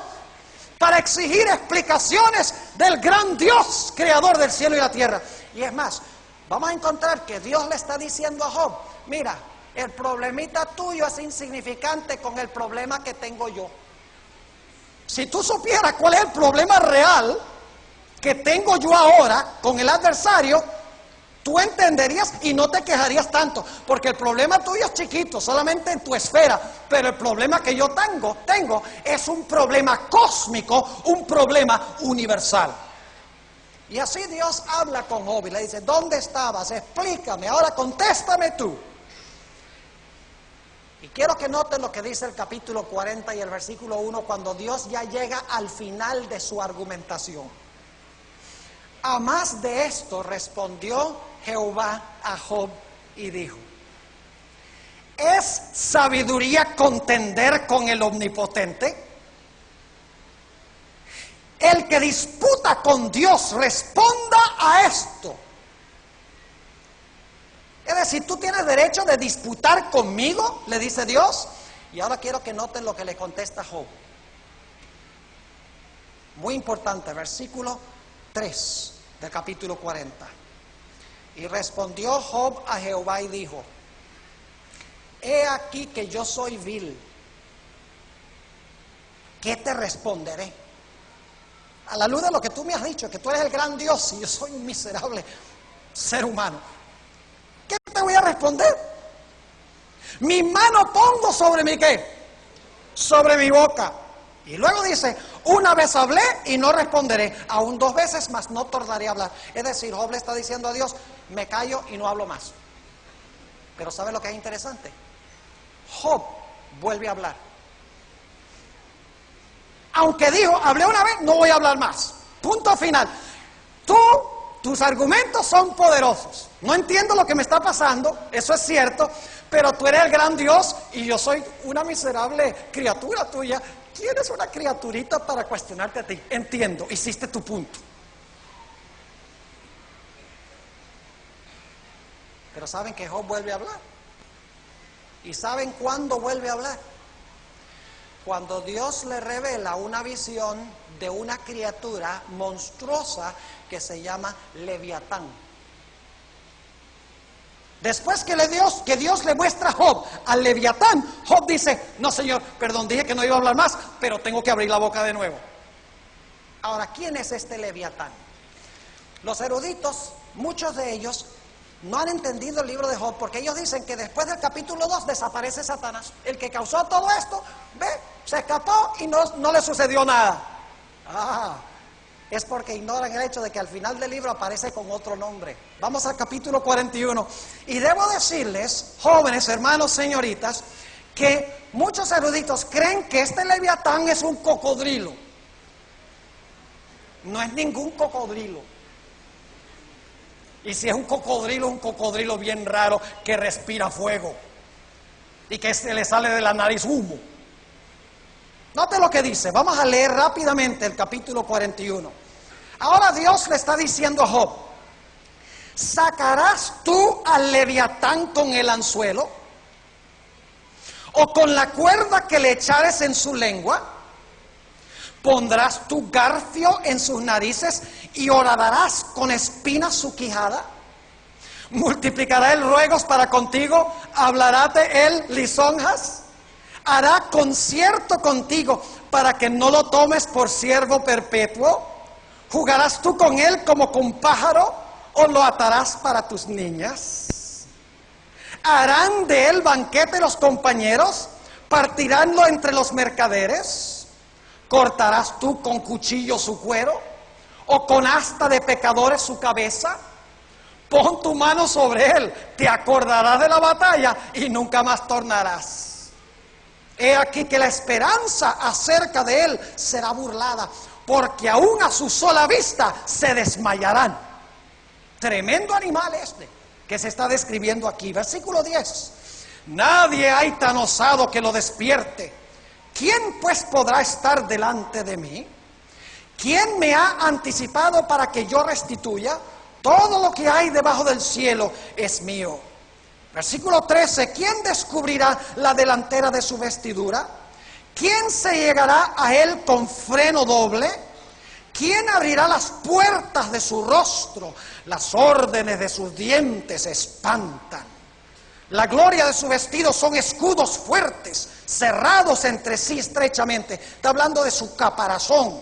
para exigir explicaciones del gran Dios, creador del cielo y la tierra? Y es más, vamos a encontrar que Dios le está diciendo a Job: mira, el problemita tuyo es insignificante con el problema que tengo yo. Si tú supieras cuál es el problema real que tengo yo ahora con el adversario, tú entenderías y no te quejarías tanto, porque el problema tuyo es chiquito, solamente en tu esfera, pero el problema que yo tengo es un problema cósmico, un problema universal. Y así Dios habla con Job y le dice: ¿dónde estabas? Explícame, ahora contéstame tú. Y quiero que noten lo que dice el capítulo 40 y el versículo 1, cuando Dios ya llega al final de su argumentación. A más de esto respondió Jehová a Job y dijo: ¿es sabiduría contender con el omnipotente? El que disputa con Dios responda a esto. Es decir, tú tienes derecho de disputar conmigo, le dice Dios. Y ahora quiero que noten lo que le contesta Job. Muy importante, versículo 3 del capítulo 40. Y respondió Job a Jehová y dijo: he aquí que yo soy vil, ¿qué te responderé? A la luz de lo que tú me has dicho, que tú eres el gran Dios y yo soy un miserable ser humano, ¿qué te voy a responder? Mi mano pongo sobre mi ¿qué? Sobre mi boca. Y luego dice: una vez hablé y no responderé, aún 2 veces, mas no tornaré a hablar. Es decir, Job le está diciendo a Dios: me callo y no hablo más. Pero ¿sabe lo que es interesante? Job vuelve a hablar. Aunque dijo: hablé una vez, no voy a hablar más. Punto final. Tus argumentos son poderosos. No entiendo lo que me está pasando, eso es cierto, pero tú eres el gran Dios y yo soy una miserable criatura tuya. ¿Quién es una criaturita para cuestionarte a ti? Entiendo, hiciste tu punto. Pero ¿saben que Job vuelve a hablar? ¿Y saben cuándo vuelve a hablar? Cuando Dios le revela una visión de una criatura monstruosa que se llama Leviatán. Después que Dios le muestra a Job al Leviatán, Job dice: no, Señor, perdón, dije que no iba a hablar más, pero tengo que abrir la boca de nuevo. Ahora, ¿quién es este Leviatán? Los eruditos, muchos de ellos, no han entendido el libro de Job, porque ellos dicen que después del capítulo 2 desaparece Satanás. El que causó todo esto, se escapó y no le sucedió nada. Es porque ignoran el hecho de que al final del libro aparece con otro nombre. Vamos al capítulo 41. Y debo decirles, jóvenes, hermanos, señoritas, que muchos eruditos creen que este Leviatán es un cocodrilo. No es ningún cocodrilo. Y si es un cocodrilo bien raro que respira fuego y que se le sale de la nariz humo. Note lo que dice. Vamos a leer rápidamente el capítulo 41. Ahora Dios le está diciendo a Job: ¿sacarás tú al Leviatán con el anzuelo? ¿O con la cuerda que le echares en su lengua? ¿Pondrás tu garfio en sus narices y horadarás con espinas su quijada? ¿Multiplicará él ruegos para contigo? ¿Hablaráte él lisonjas? ¿Hará concierto contigo para que no lo tomes por siervo perpetuo? ¿Jugarás tú con él como con pájaro o lo atarás para tus niñas? ¿Harán de él banquete los compañeros? ¿Partiránlo entre los mercaderes? ¿Cortarás tú con cuchillo su cuero? ¿O con asta de pecadores su cabeza? Pon tu mano sobre él, te acordarás de la batalla y nunca más tornarás. He aquí que la esperanza acerca de él será burlada, porque aún a su sola vista se desmayarán. Tremendo animal este que se está describiendo aquí. Versículo 10. Nadie hay tan osado que lo despierte. ¿Quién pues podrá estar delante de mí? ¿Quién me ha anticipado para que yo restituya? Todo lo que hay debajo del cielo es mío. Versículo 13. ¿Quién descubrirá la delantera de su vestidura? ¿Quién se llegará a él con freno doble? ¿Quién abrirá las puertas de su rostro? Las órdenes de sus dientes espantan. La gloria de su vestido son escudos fuertes, cerrados entre sí estrechamente. Está hablando de su caparazón.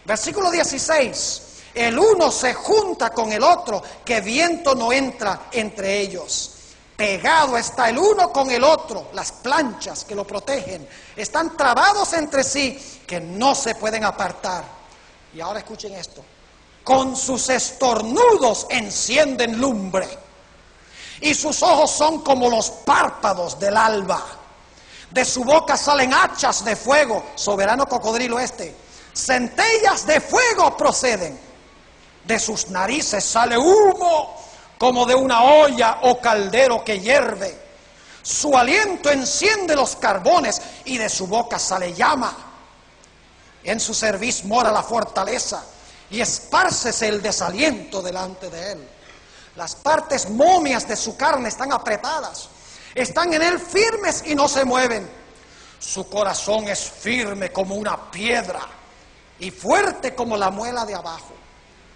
Versículo 16. El uno se junta con el otro, que viento no entra entre ellos. Pegado está el uno con el otro, las planchas que lo protegen están trabados entre sí, que no se pueden apartar. Y ahora escuchen esto: con sus estornudos encienden lumbre, y sus ojos son como los párpados del alba. De su boca salen hachas de fuego, soberano cocodrilo este. Centellas de fuego proceden. De sus narices sale humo como de una olla o caldero que hierve. Su aliento enciende los carbones y de su boca sale llama. En su cerviz mora la fortaleza y espárcese el desaliento delante de él. Las partes momias de su carne están apretadas, están en él firmes y no se mueven. Su corazón es firme como una piedra y fuerte como la muela de abajo.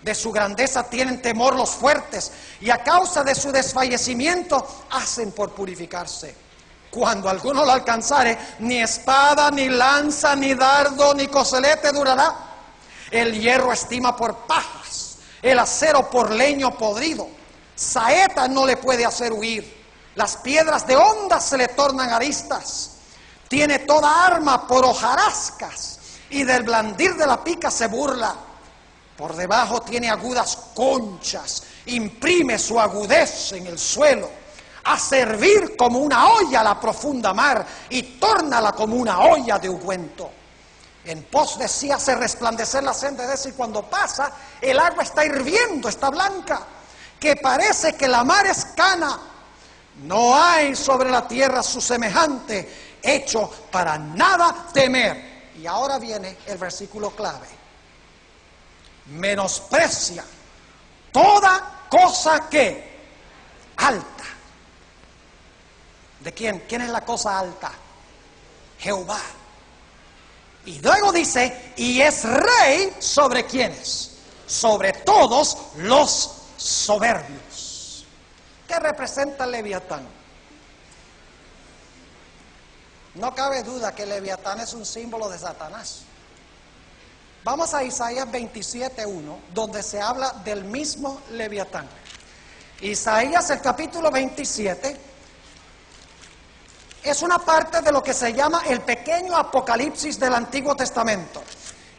De su grandeza tienen temor los fuertes, y a causa de su desfallecimiento hacen por purificarse. Cuando alguno lo alcanzare, ni espada, ni lanza, ni dardo, ni coselete durará. El hierro estima por pajas, el acero por leño podrido. Saeta no le puede hacer huir. Las piedras de honda se le tornan aristas. Tiene toda arma por hojarascas, y del blandir de la pica se burla. Por debajo tiene agudas conchas, imprime su agudez en el suelo. A servir como una olla la profunda mar, y tórnala como una olla de ungüento. En pos de sí hace resplandecer la senda, es decir, cuando pasa, el agua está hirviendo, está blanca, que parece que la mar es cana. No hay sobre la tierra su semejante, hecho para nada temer. Y ahora viene el versículo clave. Menosprecia toda cosa que alta. ¿De quién? ¿Quién es la cosa alta? Jehová. Y luego dice, y es rey sobre ¿quiénes? Sobre todos los soberbios. ¿Qué representa el Leviatán? No cabe duda que el Leviatán es un símbolo de Satanás. Vamos a Isaías 27:1, donde se habla del mismo Leviatán. Isaías, el capítulo 27, es una parte de lo que se llama el pequeño Apocalipsis del Antiguo Testamento.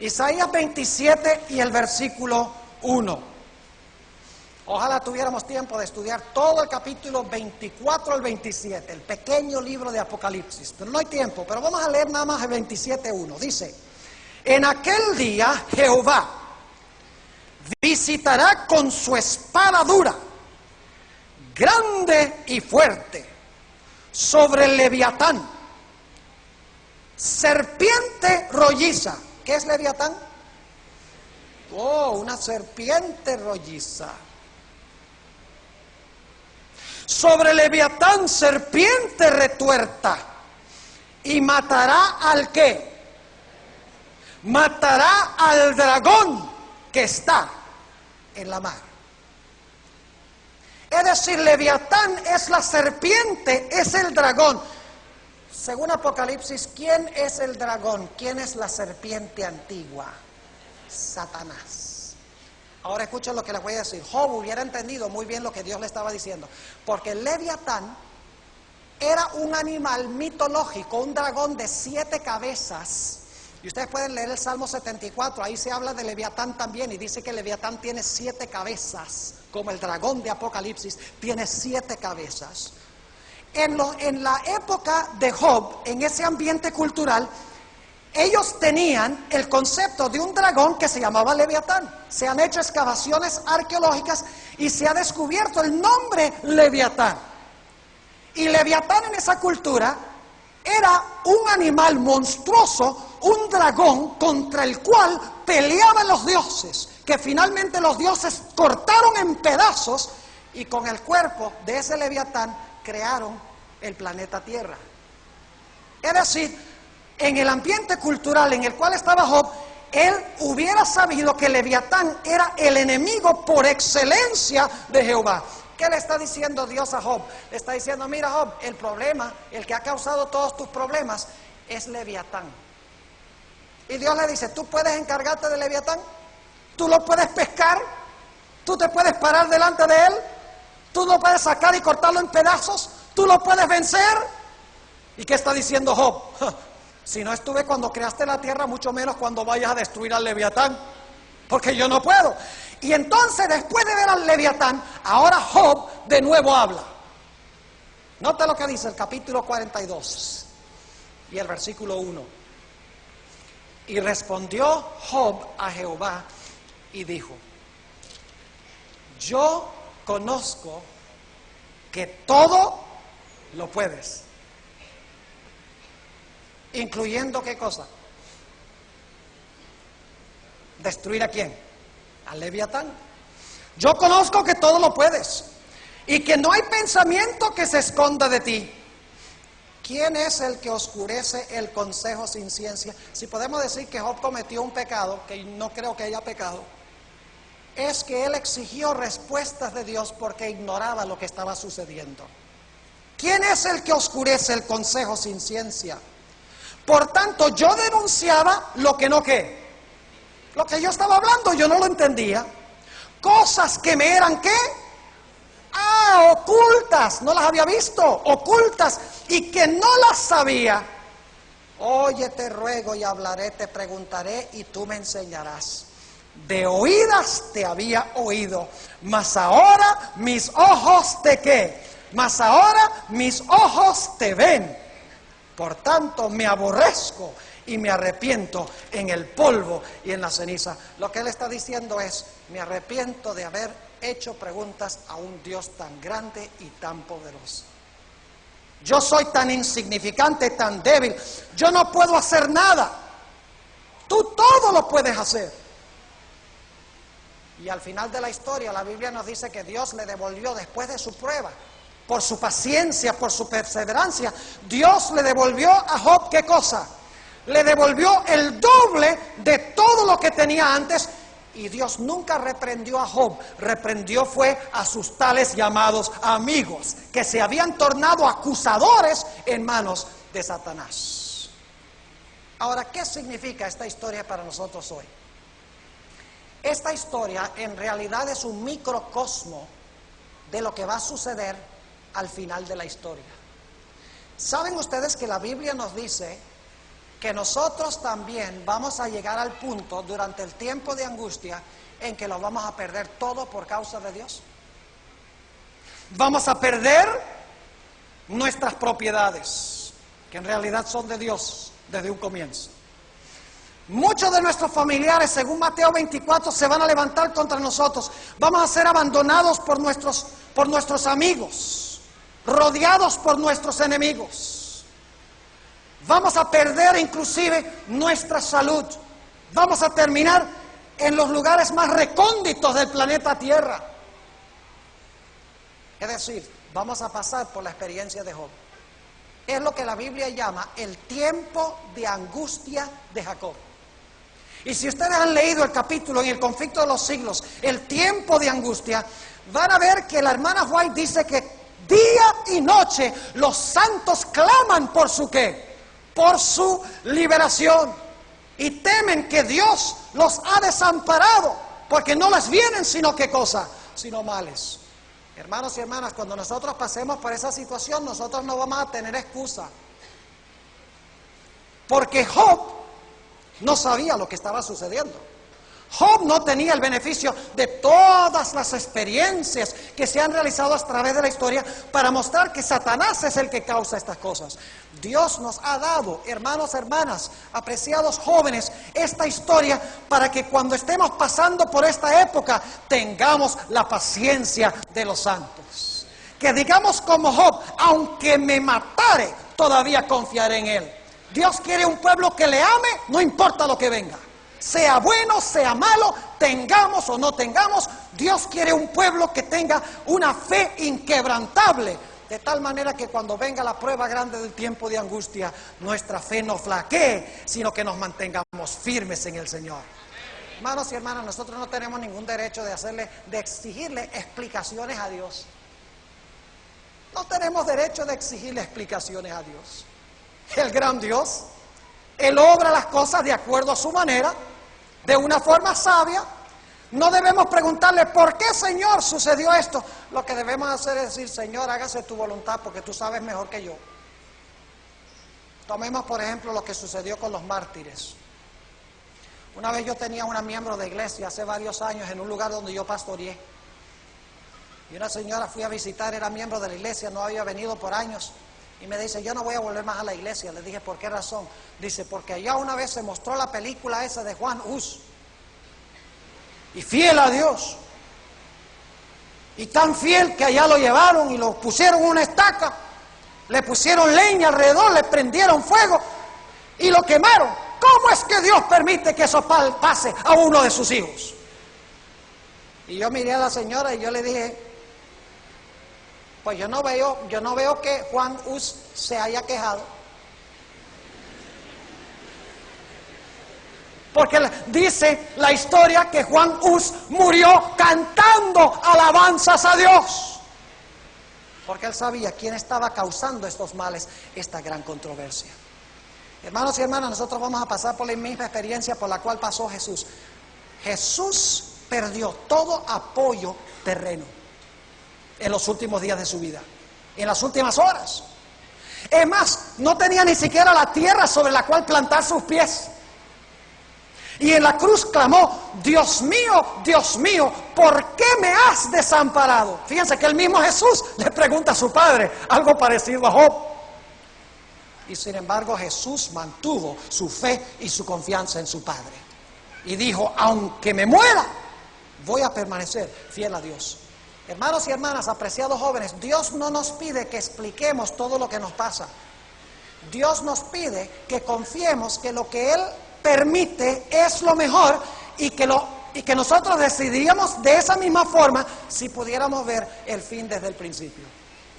Isaías 27 y el versículo 1. Ojalá tuviéramos tiempo de estudiar todo el capítulo 24 al 27, el pequeño libro de Apocalipsis. Pero no hay tiempo, pero vamos a leer nada más el 27:1. Dice, en aquel día Jehová visitará con su espada dura, grande y fuerte, sobre el Leviatán, serpiente rolliza. ¿Qué es Leviatán? Oh, una serpiente rolliza. Sobre el Leviatán, serpiente retuerta. Y matará al ¿qué? Matará al dragón que está en la mar. Es decir, Leviatán es la serpiente, es el dragón. Según Apocalipsis, ¿quién es el dragón? ¿Quién es la serpiente antigua? Satanás. Ahora escuchen lo que les voy a decir. Job hubiera entendido muy bien lo que Dios le estaba diciendo. Porque el Leviatán era un animal mitológico, un dragón de 7 cabezas. Y ustedes pueden leer el Salmo 74, ahí se habla de Leviatán también, y dice que el Leviatán tiene 7 cabezas, como el dragón de Apocalipsis, tiene 7 cabezas. En la época de Job, en ese ambiente cultural, ellos tenían el concepto de un dragón que se llamaba Leviatán. Se han hecho excavaciones arqueológicas y se ha descubierto el nombre Leviatán. Y Leviatán en esa cultura era un animal monstruoso, un dragón contra el cual peleaban los dioses, que finalmente los dioses cortaron en pedazos y con el cuerpo de ese Leviatán crearon el planeta Tierra. Es decir, en el ambiente cultural en el cual estaba Job, él hubiera sabido que Leviatán era el enemigo por excelencia de Jehová. ¿Qué le está diciendo Dios a Job? Le está diciendo, mira Job, el problema, el que ha causado todos tus problemas, es Leviatán. Y Dios le dice, ¿tú puedes encargarte de Leviatán? ¿Tú lo puedes pescar? ¿Tú te puedes parar delante de él? ¿Tú lo puedes sacar y cortarlo en pedazos? ¿Tú lo puedes vencer? ¿Y qué está diciendo Job? Si no estuve cuando creaste la tierra, mucho menos cuando vayas a destruir al Leviatán, porque yo no puedo. Y entonces, después de ver al Leviatán, ahora Job de nuevo habla. Nota lo que dice el capítulo 42 y el versículo 1. Y respondió Job a Jehová y dijo, yo conozco que todo lo puedes. Incluyendo ¿qué cosa? ¿Destruir a quién? Al Leviatán. Yo conozco que todo lo puedes y que no hay pensamiento que se esconda de ti. ¿Quién es el que oscurece el consejo sin ciencia? Si podemos decir que Job cometió un pecado, que no creo que haya pecado, es que él exigió respuestas de Dios porque ignoraba lo que estaba sucediendo. ¿Quién es el que oscurece el consejo sin ciencia? Por tanto, yo denunciaba lo que no ¿qué? Lo que yo estaba hablando, yo no lo entendía. Cosas que me eran ¿qué? Ocultas, no las había visto, ocultas, y que no las sabía. Oye, te ruego y hablaré, te preguntaré y tú me enseñarás. De oídas te había oído, mas ahora mis ojos te ¿qué? Mas ahora mis ojos te ven. Por tanto, me aborrezco y me arrepiento en el polvo y en la ceniza. Lo que él está diciendo es, me arrepiento de haber hecho preguntas a un Dios tan grande y tan poderoso. Yo soy tan insignificante, tan débil. Yo no puedo hacer nada. Tú todo lo puedes hacer. Y al final de la historia, la Biblia nos dice que Dios le devolvió después de su prueba por su paciencia, por su perseverancia, Dios le devolvió a Job, ¿qué cosa? Le devolvió el doble de todo lo que tenía antes. Y Dios nunca reprendió a Job, reprendió fue a sus tales llamados amigos, que se habían tornado acusadores en manos de Satanás. Ahora, ¿qué significa esta historia para nosotros hoy? Esta historia en realidad es un microcosmo de lo que va a suceder al final de la historia. ¿Saben ustedes que la Biblia nos dice que nosotros también vamos a llegar al punto durante el tiempo de angustia en que lo vamos a perder todo por causa de Dios? Vamos a perder nuestras propiedades, que en realidad son de Dios desde un comienzo. Muchos de nuestros familiares, según Mateo 24, se van a levantar contra nosotros. Vamos a ser abandonados por nuestros amigos, rodeados por nuestros enemigos. Vamos a perder inclusive nuestra salud. Vamos a terminar en los lugares más recónditos del planeta Tierra. Es decir, vamos a pasar por la experiencia de Job. Es lo que la Biblia llama el tiempo de angustia de Jacob. Y si ustedes han leído el capítulo en el conflicto de los siglos, el tiempo de angustia, van a ver que la hermana White dice que día y noche los santos claman por su ¿qué? Por su liberación, y temen que Dios los ha desamparado, porque no les vienen sino qué cosa, sino males. Hermanos y hermanas, cuando nosotros pasemos por esa situación, nosotros no vamos a tener excusa, porque Job no sabía lo que estaba sucediendo. Job no tenía el beneficio de todas las experiencias que se han realizado a través de la historia para mostrar que Satanás es el que causa estas cosas. Dios nos ha dado, hermanos, hermanas, apreciados jóvenes, esta historia para que cuando estemos pasando por esta época tengamos la paciencia de los santos. Que digamos como Job, aunque me matare, todavía confiaré en él. Dios quiere un pueblo que le ame, no importa lo que venga. Sea bueno, sea malo, tengamos o no tengamos, Dios quiere un pueblo que tenga una fe inquebrantable, de tal manera que cuando venga la prueba grande del tiempo de angustia, nuestra fe no flaquee, sino que nos mantengamos firmes en el Señor. Hermanos y hermanas, nosotros no tenemos ningún derecho de exigirle explicaciones a Dios. No tenemos derecho de exigirle explicaciones a Dios. El gran Dios, Él obra las cosas de acuerdo a su manera, de una forma sabia. No debemos preguntarle, ¿por qué, Señor, sucedió esto? Lo que debemos hacer es decir, Señor, hágase tu voluntad porque tú sabes mejor que yo. Tomemos, por ejemplo, lo que sucedió con los mártires. Una vez yo tenía una miembro de iglesia hace varios años en un lugar donde yo pastoreé. Y una señora fui a visitar, era miembro de la iglesia, no había venido por años. Y me dice, yo no voy a volver más a la iglesia. Le dije, ¿por qué razón? Dice, porque allá una vez se mostró la película esa de Juan Hus. Y fiel a Dios. Y tan fiel que allá lo llevaron y lo pusieron en una estaca. Le pusieron leña alrededor, le prendieron fuego y lo quemaron. ¿Cómo es que Dios permite que eso pase a uno de sus hijos? Y yo miré a la señora y yo le dije, pues yo no veo que Juan Hus se haya quejado. Porque dice la historia que Juan Hus murió cantando alabanzas a Dios. Porque él sabía quién estaba causando estos males, esta gran controversia. Hermanos y hermanas, nosotros vamos a pasar por la misma experiencia por la cual pasó Jesús. Jesús perdió todo apoyo terreno en los últimos días de su vida, en las últimas horas. Es más, no tenía ni siquiera la tierra sobre la cual plantar sus pies. Y en la cruz clamó, Dios mío, ¿por qué me has desamparado? Fíjense que el mismo Jesús le pregunta a su padre, algo parecido a Job. Y sin embargo Jesús mantuvo su fe y su confianza en su Padre. Y dijo, aunque me muera, voy a permanecer fiel a Dios. Hermanos y hermanas, apreciados jóvenes, Dios no nos pide que expliquemos todo lo que nos pasa. Dios nos pide que confiemos que lo que Él permite es lo mejor y que nosotros decidiríamos de esa misma forma si pudiéramos ver el fin desde el principio.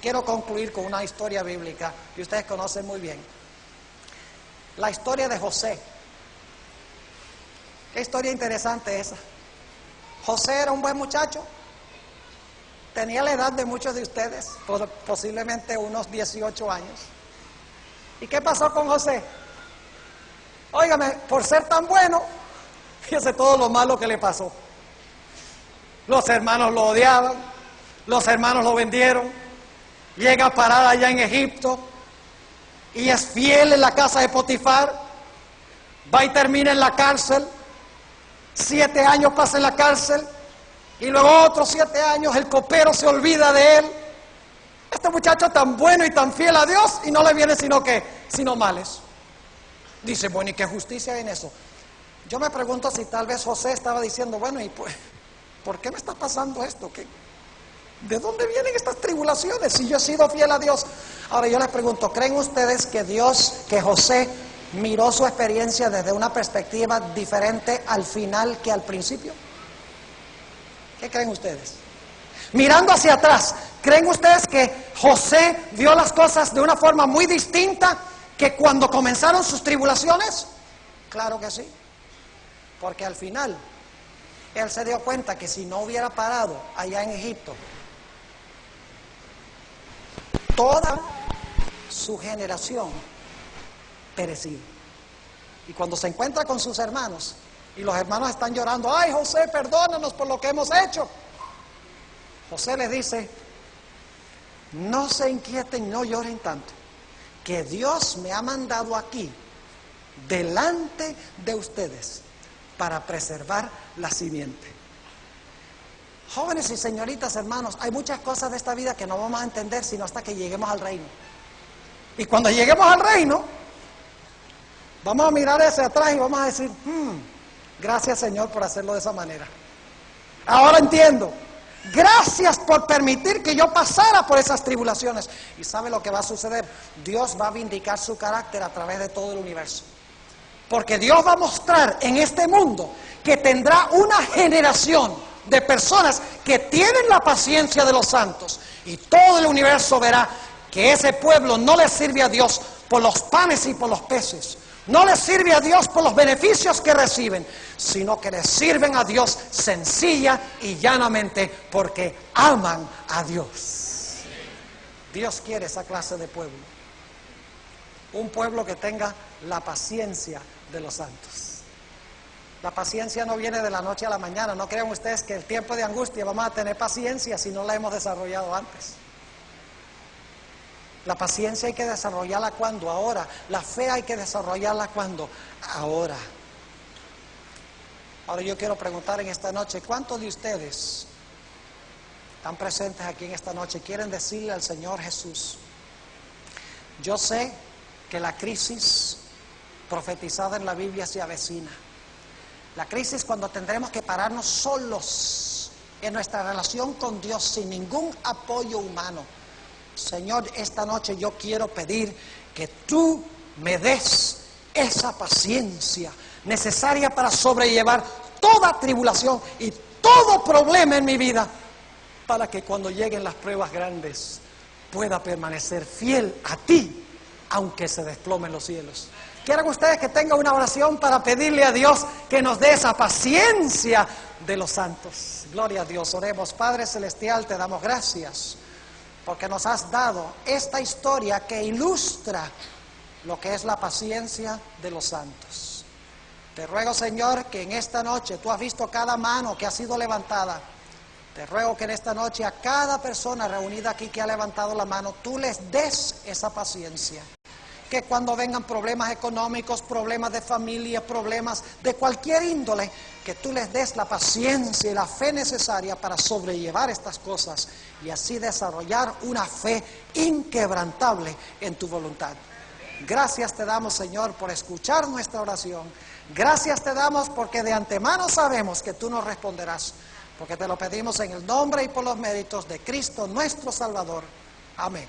quiero concluir con una historia bíblica que ustedes conocen muy bien. La historia de José. Qué historia interesante esa. José era un buen muchacho. Tenía la edad de muchos de ustedes, posiblemente unos 18 años. ¿Y qué pasó con José? Óigame, por ser tan bueno, fíjese todo lo malo que le pasó. Los hermanos lo odiaban, los hermanos lo vendieron, llega a parar allá en Egipto y es fiel en la casa de Potifar, va y termina en la cárcel, 7 años pasa en la cárcel, y luego otros 7 años el copero se olvida de él. Este muchacho tan bueno y tan fiel a Dios, y no le viene sino males. Dice, bueno, ¿y qué justicia hay en eso? Yo me pregunto si tal vez José estaba diciendo, bueno, ¿y pues, por qué me está pasando esto? ¿De dónde vienen estas tribulaciones si yo he sido fiel a Dios? Ahora yo les pregunto, ¿creen ustedes que José miró su experiencia desde una perspectiva diferente al final que al principio? ¿Qué creen ustedes? Mirando hacia atrás, ¿creen ustedes que José vio las cosas de una forma muy distinta que cuando comenzaron sus tribulaciones? Claro que sí, porque al final él se dio cuenta que si no hubiera parado allá en Egipto, toda su generación perecía. Y cuando se encuentra con sus hermanos, y los hermanos están llorando, ay José, perdónanos por lo que hemos hecho, José les dice, no se inquieten, no lloren tanto, que Dios me ha mandado aquí, delante de ustedes, para preservar la simiente. Jóvenes y señoritas, hermanos, hay muchas cosas de esta vida que no vamos a entender sino hasta que lleguemos al reino. Y cuando lleguemos al reino, vamos a mirar hacia atrás y vamos a decir, gracias Señor por hacerlo de esa manera. Ahora entiendo. Gracias por permitir que yo pasara por esas tribulaciones. ¿Y sabe lo que va a suceder? Dios va a vindicar su carácter a través de todo el universo. Porque Dios va a mostrar en este mundo que tendrá una generación de personas que tienen la paciencia de los santos. Y todo el universo verá que ese pueblo no le sirve a Dios por los panes y por los peces. No les sirve a Dios por los beneficios que reciben, sino que les sirven a Dios sencilla y llanamente porque aman a Dios. Dios quiere esa clase de pueblo. Un pueblo que tenga la paciencia de los santos. La paciencia no viene de la noche a la mañana. No crean ustedes que el tiempo de angustia vamos a tener paciencia si no la hemos desarrollado antes. La paciencia hay que desarrollarla ¿cuándo? Ahora. La fe hay que desarrollarla ¿cuándo? Ahora. Ahora yo quiero preguntar en esta noche, ¿cuántos de ustedes están presentes aquí en esta noche? Quieren decirle al Señor Jesús, yo sé que la crisis profetizada en la Biblia se avecina. La crisis cuando tendremos que pararnos solos en nuestra relación con Dios sin ningún apoyo humano. Señor, esta noche yo quiero pedir que tú me des esa paciencia necesaria para sobrellevar toda tribulación y todo problema en mi vida, para que cuando lleguen las pruebas grandes pueda permanecer fiel a ti, aunque se desplomen los cielos. ¿Quieren ustedes que tenga una oración para pedirle a Dios que nos dé esa paciencia de los santos? Gloria a Dios, oremos. Padre Celestial, te damos gracias porque nos has dado esta historia que ilustra lo que es la paciencia de los santos. Te ruego, Señor, que en esta noche, tú has visto cada mano que ha sido levantada. Te ruego que en esta noche a cada persona reunida aquí que ha levantado la mano, tú les des esa paciencia. Que cuando vengan problemas económicos, problemas de familia, problemas de cualquier índole, que tú les des la paciencia y la fe necesaria para sobrellevar estas cosas y así desarrollar una fe inquebrantable en tu voluntad. Gracias te damos, Señor, por escuchar nuestra oración. Gracias te damos porque de antemano sabemos que tú nos responderás, porque te lo pedimos en el nombre y por los méritos de Cristo nuestro Salvador. Amén.